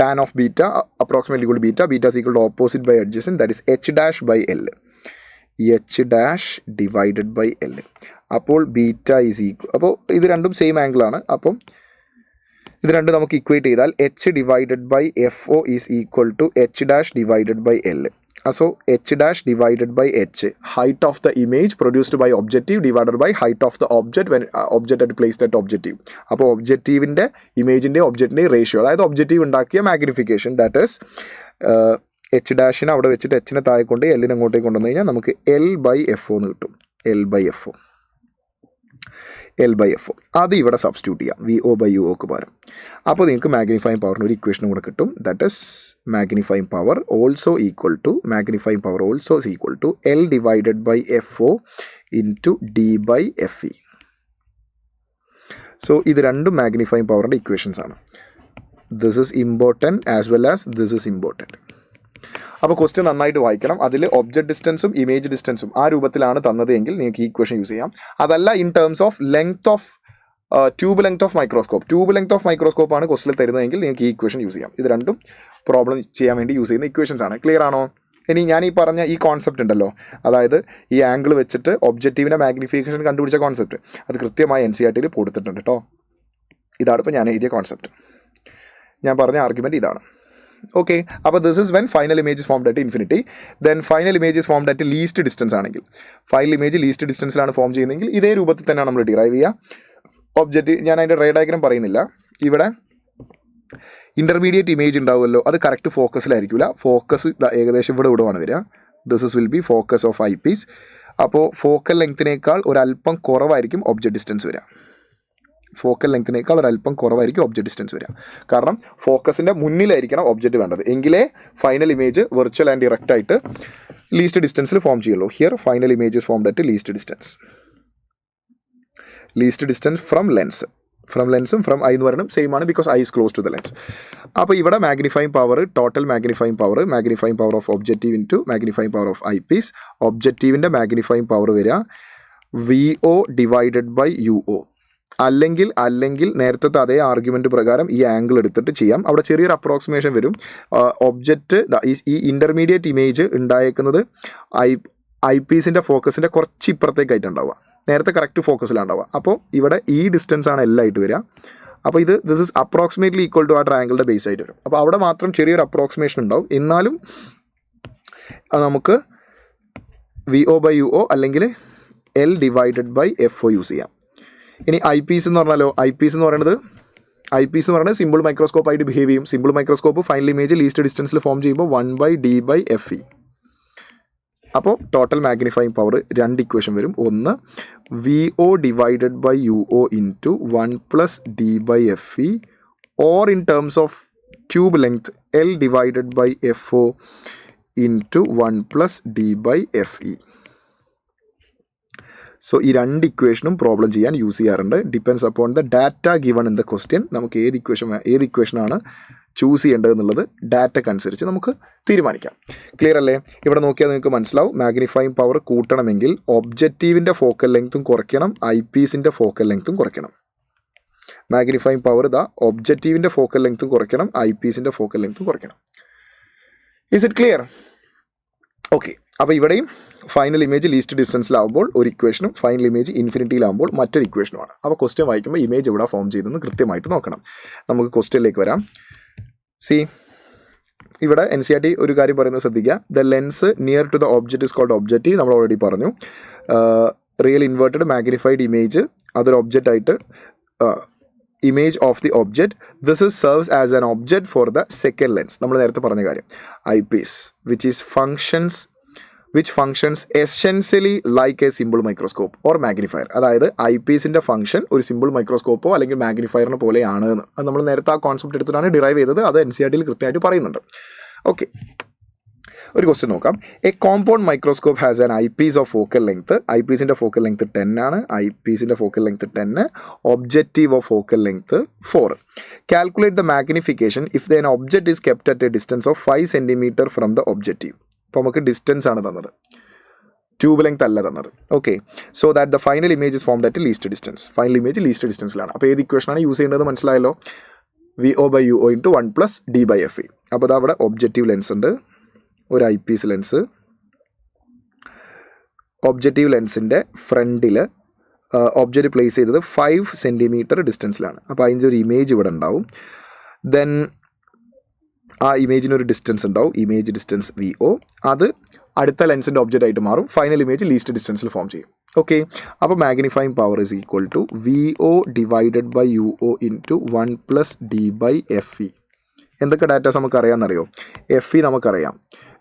Speaker 1: tan of beta approximately equal to beta. Beta is equal to opposite by adjacent. That is H dash by L. H dash divided by L. അപ്പോൾ beta is equal, അപ്പോൾ ഇത് രണ്ടും same ആംഗിളാണ്. അപ്പം ഇത് രണ്ടും നമുക്ക് ഇക്വേറ്റ് ചെയ്താൽ H divided by F O is equal to H dash divided by L. So H dash divided by H, height of the image produced by objective divided by height of the object when object at placed at objective. അപ്പോൾ ഒബ്ജക്റ്റീവിൻ്റെ ഇമേജിൻ്റെ ഒബ്ജക്റ്റിൻ്റെ ratio, അതായത് objective ഉണ്ടാക്കിയ magnification, that is H ഡാഷിനെ അവിടെ വെച്ചിട്ട് എച്ചിനെ താഴെ കൊണ്ട് എല്ലിനെ അങ്ങോട്ടേക്ക് കൊണ്ടുവന്നു കഴിഞ്ഞാൽ നമുക്ക് എൽ ബൈ എഫ് ഒ എന്ന് കിട്ടും. L by F O, L by F O. അത് ഇവിടെ സബ്സ്റ്റിറ്റ്യൂട്ട് ചെയ്യാം വി ഒ ബൈ യു ഒക്ക് പകരം. അപ്പോൾ നിങ്ങൾക്ക് മാഗ്നിഫൈങ് പവറിന് ഒരു ഇക്വേഷനും കൂടെ കിട്ടും. That is magnifying power also equal to L divided by F O into D by F E. So ഇത് രണ്ടും മാഗ്നിഫൈങ് പവറിൻ്റെ ഇക്വേഷൻസ് ആണ്. This is important as well as this is important. അപ്പോൾ ക്വസ്റ്റ്യൻ നന്നായിട്ട് വായിക്കണം. അതിൽ ഒബ്ജക്റ്റ് ഡിസ്റ്റൻസും ഇമേജ് ഡിസ്റ്റൻസും ആ രൂപത്തിലാണ് തന്നത് എങ്കിൽ നിങ്ങൾക്ക് ഈ ഇക്വേഷൻ യൂസ് ചെയ്യാം. അതല്ല in terms of length of tube length of microscope, ആണ് ക്വസ്റ്റിൽ തരുന്നതെങ്കിൽ നിങ്ങൾക്ക് ഈ ഇക്വേഷൻ യൂസ് ചെയ്യാം. ഇത് രണ്ടും പ്രോബ്ലം ചെയ്യാൻ വേണ്ടി യൂസ് ചെയ്യുന്ന ഇക്വേഷൻസ് ആണ്. ക്ലിയർ ആണോ? ഇനി ഞാൻ ഈ പറഞ്ഞ ഈ കോൺസെപ്റ്റ് ഉണ്ടല്ലോ, അതായത് ഈ ആംഗിൾ വെച്ചിട്ട് ഒബ്ജക്റ്റീവിൻ്റെ മാഗ്നിഫിക്കേഷൻ കണ്ടുപിടിച്ച കോൺസെപ്റ്റ്, അത് കൃത്യമായി NCERT കൊടുത്തിട്ടുണ്ട് കേട്ടോ. ഇതാണ് ഇപ്പോൾ ഞാൻ എഴുതിയ കോൺസെപ്റ്റ്. ഞാൻ പറഞ്ഞ ആർഗ്യുമെൻറ്റ് ഇതാണ്. ഓക്കെ, അപ്പോൾ this is when final image is formed at infinity. Then final image is formed at least distance ആണെങ്കിൽ, ഫൈനൽ ഇമേജ് ലീസ്റ്റ് ഡിസ്റ്റൻസിലാണ് ഫോം ചെയ്യുന്നതെങ്കിൽ ഇതേ രൂപത്തിൽ തന്നെയാണ് നമ്മൾ ഡിറൈവ് ചെയ്യുക. ഒബ്ജക്റ്റ് ഞാൻ അതിൻ്റെ റേ ഡയഗ്രം പറയുന്നില്ല. ഇവിടെ ഇൻ്റർമീഡിയറ്റ് ഇമേജ് ഉണ്ടാവുമല്ലോ, അത് കറക്റ്റ് ഫോക്കസിലായിരിക്കില്ല. ഫോക്കസ് ഏകദേശം ഇവിടെയാണ് വരിക. This is will be focus of eyepiece. അപ്പോൾ ഫോക്കൽ ലെങ്ത്തിനേക്കാൾ ഒരല്പം കുറവായിരിക്കും ഒബ്ജക്റ്റ് ഡിസ്റ്റൻസ് വരിക. ഒബ്ജക്റ്റ് ഡിസ്റ്റൻസ് വരിക. കാരണം ഫോക്കസിൻ്റെ മുന്നിലായിരിക്കണം ഒബ്ജക്റ്റ് വേണ്ടത്, എങ്കിലേ final image virtual and direct ആയിട്ട് ലീസ്റ്റ് ഡിസ്റ്റൻസിൽ ഫോം ചെയ്യുള്ളൂ. Here final image is formed at least distance from ലെൻസും ഫ്രം ഐ എന്ന് പറയുന്നത് സെയിം ആണ്, because eye is close to the lens. അപ്പോൾ ഇവിടെ magnifying power, total magnifying power of objective into magnifying power of eyepiece. ഒബ്ജക്റ്റീവിൻ്റെ magnifying power വരിക VO divided by UO. അല്ലെങ്കിൽ നേരത്തെ അതേ ആർഗ്യുമെൻറ്റ് പ്രകാരം ഈ ആംഗിൾ എടുത്തിട്ട് ചെയ്യാം. അവിടെ ചെറിയൊരു അപ്രോക്സിമേഷൻ വരും. ഒബ്ജക്റ്റ് ഈ ഇൻ്റർമീഡിയറ്റ് ഇമേജ് ഉണ്ടായേക്കുന്നത് ഐ പീസിൻ്റെ ഫോക്കസിൻ്റെ കുറച്ച് ഇപ്പുറത്തേക്കായിട്ട് ഉണ്ടാവുക. നേരത്തെ കറക്റ്റ് ഫോക്കസിലാണ് ഉണ്ടാവുക. അപ്പോൾ ഇവിടെ ഈ ഡിസ്റ്റൻസ് ആണ് എല്ലായിട്ട് വരിക. അപ്പോൾ this is approximately equal to ആ ട്രയാങ്കിളുടെ ബേസ് ആയിട്ട് വരും. അപ്പോൾ അവിടെ മാത്രം ചെറിയൊരു അപ്രോക്സിമേഷൻ ഉണ്ടാവും. എന്നാലും നമുക്ക് VO ബൈ UO അല്ലെങ്കിൽ L divided by FO use ചെയ്യാം. ഇനി ഐ പീസ് എന്ന് പറഞ്ഞാലോ, ഐ പീസ് എന്ന് പറയുന്നത് സിമ്പിൾ മൈക്രോസ്കോപ്പ് ആയിട്ട് ബിഹേവ് ചെയ്യും. Simple microscope final image least ഡിസ്റ്റൻസിൽ ഫോം ചെയ്യുമ്പോൾ 1/D/FE. അപ്പോൾ ടോട്ടൽ മാഗ്നിഫൈങ് പവർ രണ്ട് ഇക്വേഷൻ വരും. ഒന്ന് VO divided by UO into 1+D/FE, or in terms of tube length L divided by FO into 1+D/FE. So ഈ രണ്ട് ഇക്വേഷനും പ്രോബ്ലം ചെയ്യാൻ യൂസ് ചെയ്യാറുണ്ട്. Depends upon the data given in the question. നമുക്ക് ഏത് ഇക്വേഷനാണ് ചൂസ് ചെയ്യേണ്ടത് എന്നുള്ളത് ഡാറ്റക്കനുസരിച്ച് നമുക്ക് തീരുമാനിക്കാം. ക്ലിയർ അല്ലേ? ഇവിടെ നോക്കിയാൽ നിങ്ങൾക്ക് മനസ്സിലാവും. മാഗ്നിഫൈങ് പവർ കൂട്ടണമെങ്കിൽ ഒബ്ജക്റ്റീവിൻ്റെ ഫോക്കൽ ലെങ്ത്തും കുറയ്ക്കണം, ഐ പീസിൻ്റെ ഫോക്കൽ ലെങ്ത്തും കുറയ്ക്കണം. മാഗ്നിഫൈങ് പവർ ഒബ്ജക്റ്റീവിൻ്റെ ഫോക്കൽ ലെങ്ത്തും കുറയ്ക്കണം, ഐ പീസിൻ്റെ ഫോക്കൽ ലെങ്ത്തും കുറയ്ക്കണം. Is it clear? ഓക്കെ, അപ്പോൾ ഇവിടെയും ഫൈനൽ ഇമേജ് ലീസ്റ്റ് ഡിസ്റ്റൻസിലാവുമ്പോൾ ഒരു ഇക്വേഷനും ഫൈനൽ ഇമേജ് ഇൻഫിനിറ്റിയിലാവുമ്പോൾ മറ്റൊരു ഇക്വേഷനുമാണ്. അപ്പോൾ ക്വസ്റ്റ്യൻ വായിക്കുമ്പോൾ ഇമേജ് എവിടെ ഫോം ചെയ്തെന്ന് കൃത്യമായിട്ട് നോക്കണം. നമുക്ക് ക്വസ്റ്റ്യനിലേക്ക് വരാം. സി, ഇവിടെ NCERT ഒരു കാര്യം പറയുന്നത് ശ്രദ്ധിക്കുക. The lens near to the object is called objective. നമ്മൾ ഓൾറെഡി പറഞ്ഞു. റിയൽ ഇൻവേർട്ടഡ് മാഗ്നിഫൈഡ് ഇമേജ് അതൊരു ഒബ്ജക്റ്റ് ആയിട്ട് image of the object. This is serves as an object for the second lens. നമ്മൾ നേരത്തെ പറഞ്ഞ കാര്യം eyepiece which functions essentially like a simple microscope or magnifier. അതായത് ഐപീസിൻ്റെ function ഒരു simple മൈക്രോസ്കോപ്പോ അല്ലെങ്കിൽ മാഗ്നിഫയറിനെ പോലെയാണ് എന്ന്. അത് നമ്മൾ നേരത്തെ ആ കോൺസെപ്റ്റ് എടുത്തിട്ടാണ് ഡിറൈവ് ചെയ്തത്. അത് NCERT കൃത്യമായിട്ട് പറയുന്നുണ്ട്. ഓക്കെ, ഒരു ക്വസ്റ്റ്യൻ നോക്കാം. A compound microscope has an eyepiece of focal length. ഐപീസിൻ്റെ ഫോക്കൽ ലെങ്ത് 10 ആണ്. ഐപീസിൻ്റെ focal length 10. Objective of focal length 4. Calculate the magnification if the object is kept at a distance of 5 cm from the objective. അപ്പോൾ നമുക്ക് distance ആണ് തന്നത്, tube length അല്ല തന്നത്. Okay, so that the final image is formed at least distance. Final image least ഡിസ്റ്റൻസിലാണ്. അപ്പോൾ ഏത് ഇക്വേഷനാണ് use ചെയ്യേണ്ടത് മനസ്സിലായല്ലോ? VO/UO × 1 + D/FE. അപ്പോൾ അത് അവിടെ ഒബ്ജക്റ്റീവ് ലെൻസ് ഉണ്ട്, ഒരു ഐപീസ് ലെൻസ്. ഒബ്ജക്റ്റീവ് ലെൻസിൻ്റെ ഫ്രണ്ടിൽ ഒബ്ജക്റ്റ് പ്ലേസ് ചെയ്തത് 5 cm ഡിസ്റ്റൻസിലാണ്. അപ്പോൾ അതിൻ്റെ ഒരു ഇമേജ് ഇവിടെ ഉണ്ടാവും. ദെൻ ആ ഇമേജിനൊരു ഡിസ്റ്റൻസ് ഉണ്ടാവും, ഇമേജ് ഡിസ്റ്റൻസ് VO. അത് അടുത്ത ലെൻസിൻ്റെ ഒബ്ജക്റ്റ് ആയിട്ട് മാറും. ഫൈനൽ ഇമേജ് ലീസ്റ്റ് ഡിസ്റ്റൻസിൽ ഫോം ചെയ്യും. ഓക്കെ, അപ്പോൾ magnifying power is equal to VO / UO × 1 + D/FE. എന്തൊക്കെ ഡാറ്റാസ് നമുക്ക് അറിയാമെന്നറിയോ? FE നമുക്കറിയാം,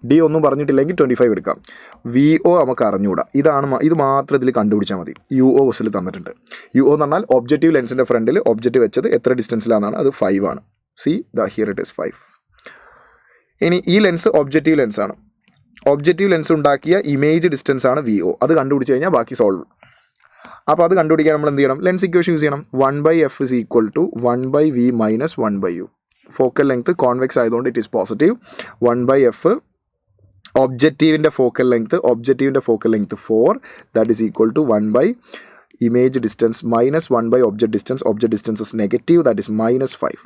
Speaker 1: D ഒന്നും പറഞ്ഞിട്ടില്ലെങ്കിൽ 25 എടുക്കാം. VO നമുക്ക് അറിഞ്ഞുകൂടാ, ഇത് മാത്രം ഇതിൽ കണ്ടുപിടിച്ചാൽ മതി. UO ക്വസ്റ്റിൽ തന്നിട്ടുണ്ട്. UO എന്ന് പറഞ്ഞാൽ ഒബ്ജക്റ്റീവ് ലെൻസിൻ്റെ ഫ്രണ്ടിൽ ഒബ്ജക്റ്റ് വെച്ചത് എത്ര ഡിസ്റ്റൻസിലാണെന്നാണ്. അത് 5 ആണ്. Here it is 5. ഇനി ഈ ലെൻസ് ഒബ്ജക്റ്റീവ് ലെൻസാണ്. ഒബ്ജക്റ്റീവ് ലെൻസ് ഉണ്ടാക്കിയ ഇമേജ് ഡിസ്റ്റൻസ് ആണ് VO. അത് കണ്ടുപിടിച്ച് കഴിഞ്ഞാൽ ബാക്കി സോൾവ്. അപ്പോൾ അത് കണ്ടുപിടിക്കാൻ നമ്മൾ എന്ത് ചെയ്യണം? ലെൻസ് ഇക്വേഷൻ യൂസ് ചെയ്യണം. 1/F = 1/V - 1/U. Focal length convex ആയതുകൊണ്ട് ഇറ്റ് ഈസ് പോസിറ്റീവ്. 1/F ഒബ്ജക്റ്റീവിൻ്റെ focal length 4, that is equal to 1/ image distance - 1/ object distance. Object distance is negative, that is -5.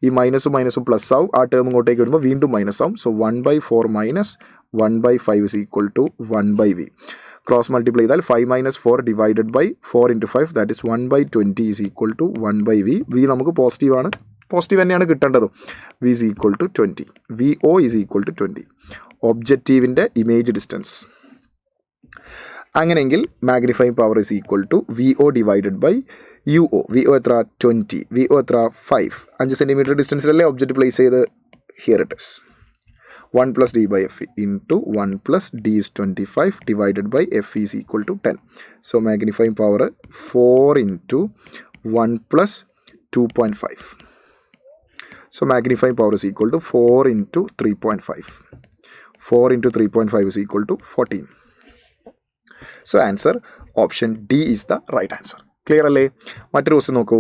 Speaker 1: ഈ മൈനസും പ്ലസ് ആവും. ആ ടേം ഇങ്ങോട്ടേക്ക് വരുമ്പോൾ വീണ്ടും minus ആവും. സോ 1/4 - 1/5 is equal to 1/V. Cross multiply ചെയ്താൽ 5 - 4 / 4 × 5, that is 1/20 is equal to 1/V. V നമുക്ക് പോസിറ്റീവാണ്, പോസിറ്റീവ് തന്നെയാണ് കിട്ടേണ്ടത്. V is equal to 20. VO is equal to 20. ഒബ്ജക്റ്റീവിൻ്റെ ഇമേജ് ഡിസ്റ്റൻസ്. അങ്ങനെയെങ്കിൽ magnifying power is equal to VO / UO. VO എത്ര? 20. VO എത്ര? 5 cm ഡിസ്റ്റൻസിലല്ലേ object place ചെയ്ത്. Here it is 1 + D/FE × 1 + D is 25 / FE is equal to 10. So magnifying power 4 × 1 + 2.5. So magnifying power is equal to 4 × 3.5. 4 × 3.5 is equal to 14. So answer option D is the right answer. Clear അല്ലേ? മറ്റൊരു question നോക്കൂ.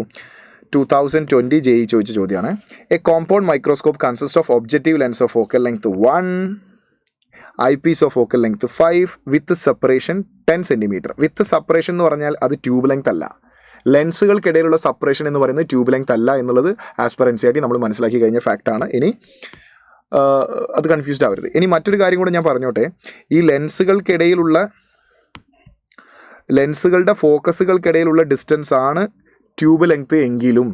Speaker 1: 2020 JEE ചോദിച്ച ചോദ്യമാണ്. A compound microscope consist of objective lens of focal length 1, eyepiece of focal length 5 with separation 10 cm. With separation എന്ന് പറഞ്ഞാൽ അത് tube length അല്ല. ലെൻസുകൾക്കിടയിലുള്ള separation എന്ന് പറയുന്നത് ട്യൂബ് ലെങ്ത് അല്ല എന്നുള്ളത് ആസ് പെർ NCERT നമ്മൾ മനസ്സിലാക്കി കഴിഞ്ഞ ഫാക്റ്റാണ്. ഇനി അത് കൺഫ്യൂസ്ഡ് ആവരുത്. ഇനി മറ്റൊരു കാര്യം കൂടെ ഞാൻ പറഞ്ഞോട്ടെ. ഈ ലെൻസുകളുടെ ഫോക്കസുകൾക്കിടയിലുള്ള ഡിസ്റ്റൻസ് ആണ് ട്യൂബ് ലെങ്ത് എങ്കിലും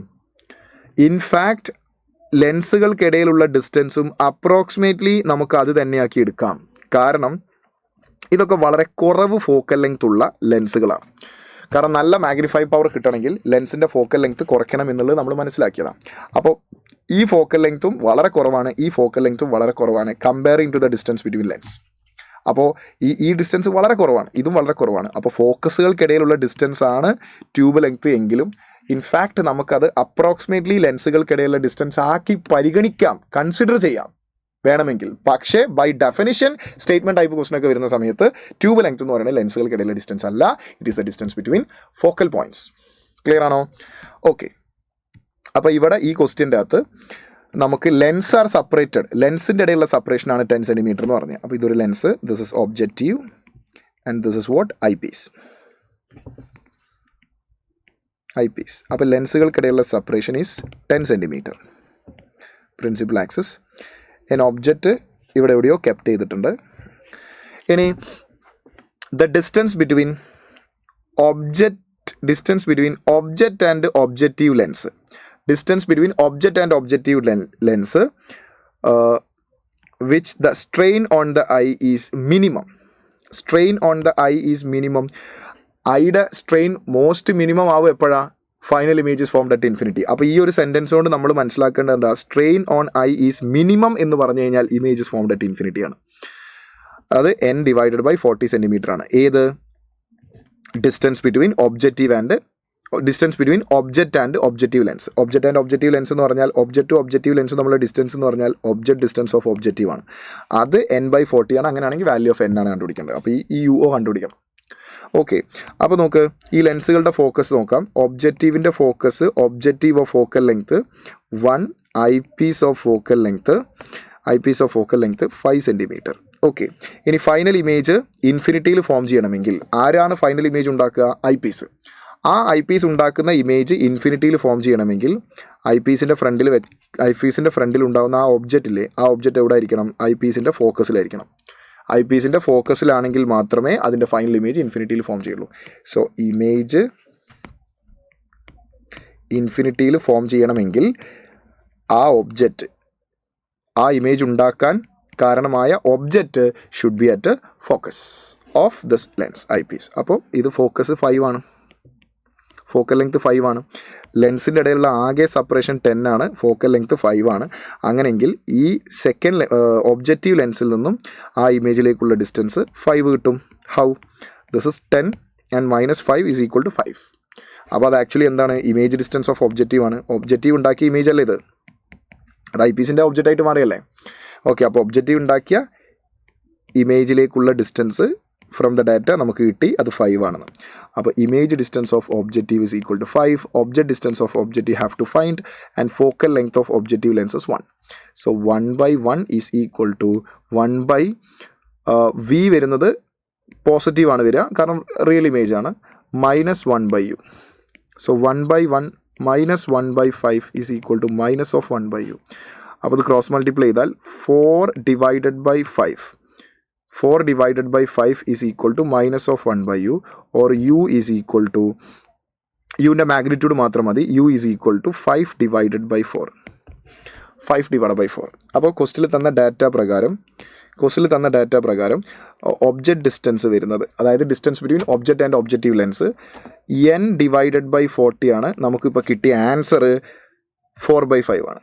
Speaker 1: ഇൻഫാക്റ്റ് ലെൻസുകൾക്കിടയിലുള്ള ഡിസ്റ്റൻസും അപ്രോക്സിമേറ്റ്ലി നമുക്ക് അത് തന്നെയാക്കി എടുക്കാം. കാരണം ഇതൊക്കെ വളരെ കുറവ് ഫോക്കൽ ലെങ്ത് ഉള്ള ലെൻസുകളാണ്. കാരണം നല്ല മാഗ്നിഫൈ പവർ കിട്ടണമെങ്കിൽ ലെൻസിൻ്റെ ഫോക്കൽ ലെങ്ത് കുറയ്ക്കണം എന്നുള്ളത് നമ്മൾ മനസ്സിലാക്കിയതാണ്. അപ്പോൾ ഈ ഫോക്കൽ ലെങ്ത്തും വളരെ കുറവാണ്, ഈ ഫോക്കൽ ലെങ്ത്തും വളരെ കുറവാണ് comparing to the distance between lens. അപ്പോൾ ഈ ഡിസ്റ്റൻസ് വളരെ കുറവാണ്, ഇതും വളരെ കുറവാണ്. അപ്പോൾ ഫോക്കസുകൾക്കിടയിലുള്ള ഡിസ്റ്റൻസ് ആണ് ട്യൂബ് ലെങ്ത് എങ്കിലും ഇൻഫാക്റ്റ് നമുക്കത് അപ്രോക്സിമേറ്റ്ലി ലെൻസുകൾക്കിടയിലുള്ള ഡിസ്റ്റൻസ് ആക്കി പരിഗണിക്കാം, കൺസിഡർ ചെയ്യാം വേണമെങ്കിൽ. പക്ഷേ by definition statement type question ഒക്കെ വരുന്ന സമയത്ത് ട്യൂബ് ലെങ്ത് എന്ന് പറയുന്നത് ലെൻസുകൾക്കിടയിലുള്ള ഡിസ്റ്റൻസ് അല്ല, it is the distance between focal points. Clear ആണോ? ഓക്കെ. അപ്പോൾ ഇവിടെ ഈ ക്വസ്റ്റ്യൻ്റെ അകത്ത് നമുക്ക് ലെൻസ് ആർ സെപ്പറേറ്റഡ്, ലെൻസിൻ്റെ ഇടയിലുള്ള സെപ്പറേഷനാണ് 10 cm എന്ന് പറഞ്ഞത്. അപ്പോൾ ഇതൊരു lens, this is objective and this is what? Eyepiece. അപ്പോൾ ലെൻസുകൾക്കിടയിലുള്ള separation is 10 cm. Principal axis. Object ഇവിടെ എവിടെയോ കെപ്റ്റ് ചെയ്തിട്ടുണ്ട്. ഇനി the distance between object and objective lens. Distance between object and objective lens which the strain on the eye is minimum. Strain on the eye is minimum. ഐയുടെ strain most minimum ആവും എപ്പോഴാണ്? Final image is formed at infinity. അപ്പോൾ ഈ ഒരു sentence കൊണ്ട് നമ്മൾ മനസ്സിലാക്കേണ്ടത് എന്താ? Strain on I is minimum എന്ന് പറഞ്ഞു കഴിഞ്ഞാൽ image is formed at infinity ആണ്. അത് n/40 cm ആണ്. ഏത്? Distance between objective and object and objective lens. Object and objective lens എന്ന് പറഞ്ഞാൽ ഒബ്ജക്റ്റ് ടു ഒബ്ജക്റ്റീവ് ലെൻസ് നമ്മളെ ഡിസ്റ്റൻസ് എന്ന് പറഞ്ഞാൽ ഒബ്ജക്റ്റ് ഡിസ്റ്റൻസ് ഓഫ് ഒബ്ജക്റ്റീവ് ആണ്. അത് n/40 ആണ്. അങ്ങനെയാണെങ്കിൽ വാല്യൂ ഓഫ് n ആണ് കണ്ടുപിടിക്കേണ്ടത്. അപ്പോൾ ഈ UO കണ്ടുപിടിക്കണം. ഓക്കെ, അപ്പോൾ നമുക്ക് ഈ ലെൻസുകളുടെ ഫോക്കസ് നോക്കാം. ഒബ്ജക്റ്റീവിൻ്റെ focus, objective of focal length 1, eyepiece of focal length 5 cm. Okay, ഇനി ഫൈനൽ ഇമേജ് ഇൻഫിനിറ്റിയിൽ ഫോം ചെയ്യണമെങ്കിൽ ആരാണ് ഫൈനൽ ഇമേജ് ഉണ്ടാക്കുക? Eyepiece. ആ ഐ പീസ് ഉണ്ടാക്കുന്ന ഇമേജ് ഇൻഫിനിറ്റിയിൽ ഫോം ചെയ്യണമെങ്കിൽ ഐ പീസിൻ്റെ ഫ്രണ്ടിൽ ഉണ്ടാകുന്ന ആ ഒബ്ജക്റ്റില്ലേ, ആ ഒബ്ജക്റ്റ് എവിടെ ആയിരിക്കണം? ഐ പീസിൻ്റെ ഫോക്കസിലായിരിക്കണം. ഐ പീസിൻ്റെ ഫോക്കസിലാണെങ്കിൽ മാത്രമേ അതിൻ്റെ ഫൈനൽ ഇമേജ് ഇൻഫിനിറ്റിയിൽ ഫോം ചെയ്യുള്ളൂ. സോ ഇമേജ് ഇൻഫിനിറ്റിയിൽ ഫോം ചെയ്യണമെങ്കിൽ ആ ഇമേജ് ഉണ്ടാക്കാൻ കാരണമായ object should be at focus of this lens eyepiece. അപ്പോൾ ഇത് ഫോക്കസ് 5 ആണ്, ഫോക്കൽ ലെങ്ത് 5 ആണ്. ലെൻസിൻ്റെ ഇടയിലുള്ള ആകെ സെപ്പറേഷൻ 10 ആണ്, ഫോക്കൽ ലെങ്ത് 5 ആണ്. അങ്ങനെയെങ്കിൽ ഈ സെക്കൻഡ് ഒബ്ജക്റ്റീവ് ലെൻസിൽ നിന്നും ആ ഇമേജിലേക്കുള്ള ഡിസ്റ്റൻസ് 5 കിട്ടും. How? This is 10 and -5 is equal to 5. അപ്പോൾ അത് ആക്ച്വലി എന്താണ്? ഇമേജ് ഡിസ്റ്റൻസ് ഓഫ് ഒബ്ജക്റ്റീവ് ആണ്. ഒബ്ജക്റ്റീവ് ഉണ്ടാക്കിയ ഇമേജ് അല്ലേ ഇത്? അത് ഐ പീസിൻ്റെ ഒബ്ജക്റ്റായിട്ട് മാറിയല്ലേ? ഓക്കെ, അപ്പോൾ ഒബ്ജക്റ്റീവ് ഉണ്ടാക്കിയ ഇമേജിലേക്കുള്ള ഡിസ്റ്റൻസ് ഫ്രം ദ ഡാറ്റ നമുക്ക് കിട്ടി, അത് 5 ആണെന്ന്. അപ്പോൾ image distance of objective is equal to 5. Object distance of objective have to find and focal length of objective lens is 1. So 1/1 is equal to 1/, V വരുന്നത് positive ആണ് വരിക, കാരണം real image ആണ്, -1/u. So 1/1 -1/5 is equal to minus of 1/u. അപ്പോൾ ഇത് cross multiply ചെയ്താൽ 4 divided by 5 is equal to minus of 1/u, or u is equal to, യുവിൻ്റെ magnitude മാത്രം മതി, u is equal to 5 divided by 4. അപ്പോൾ ക്വസ്റ്റിൽ തന്ന data പ്രകാരം object distance വരുന്നത്, അതായത് distance between object and objective lens n/40 ആണ്. നമുക്കിപ്പോൾ കിട്ടിയ ആൻസർ 4/5 ആണ്.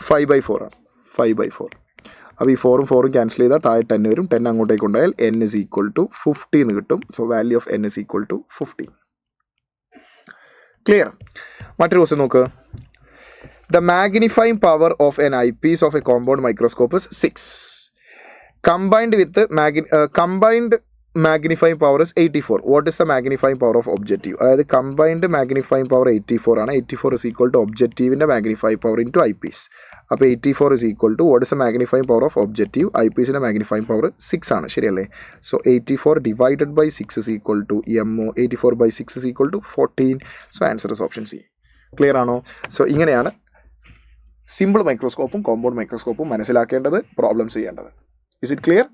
Speaker 1: 5/4 ആണ്. 5/4. അപ്പോൾ ഈ 4ഉം 4ഉം ക്യാൻസൽ ചെയ്താൽ താഴെ 10 വരും. 10 അങ്ങോട്ടേക്ക് ഉണ്ടായാൽ n ഇസ് ഈക്വൽ ടു 50 എന്ന് കിട്ടും. So value of n is equal to 50. Clear? മറ്റൊരു ക്വസ്റ്റ്യൻ നോക്കുക. The magnifying power of an eyepiece of a compound microscope is 6. Combined magnifying power is 84. What is the magnifying power of objective? അതായത് combined magnifying power 84 ആണ്. 84 is equal to ഒബ്ജക്റ്റീവിൻ്റെ magnifying power into eyepiece. അപ്പോൾ 84 is equal to what is the magnifying power of objective? eyepieceൻ്റെ magnifying power 6 ആണ്, ശരിയല്ലേ? So 84 divided by 6 is equal to MO. 84/6 is equal to 14. So answer is option C. Clear ആണോ? So ഇങ്ങനെയാണ് simple മൈക്രോസ്കോപ്പും compound മൈക്രോസ്കോപ്പും മനസ്സിലാക്കേണ്ടത്, problems ചെയ്യേണ്ടത്. Is it clear?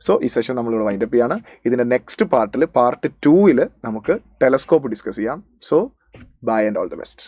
Speaker 1: So ഈ session നമ്മളിവിടെ വൈൻഡപ്പ് ചെയ്യാണ്. ഇതിൻ്റെ നെക്സ്റ്റ് പാർട്ടിൽ, പാർട്ട് 2-ൽ നമുക്ക് ടെലസ്കോപ്പ് ഡിസ്കസ് ചെയ്യാം. So bye and all the best.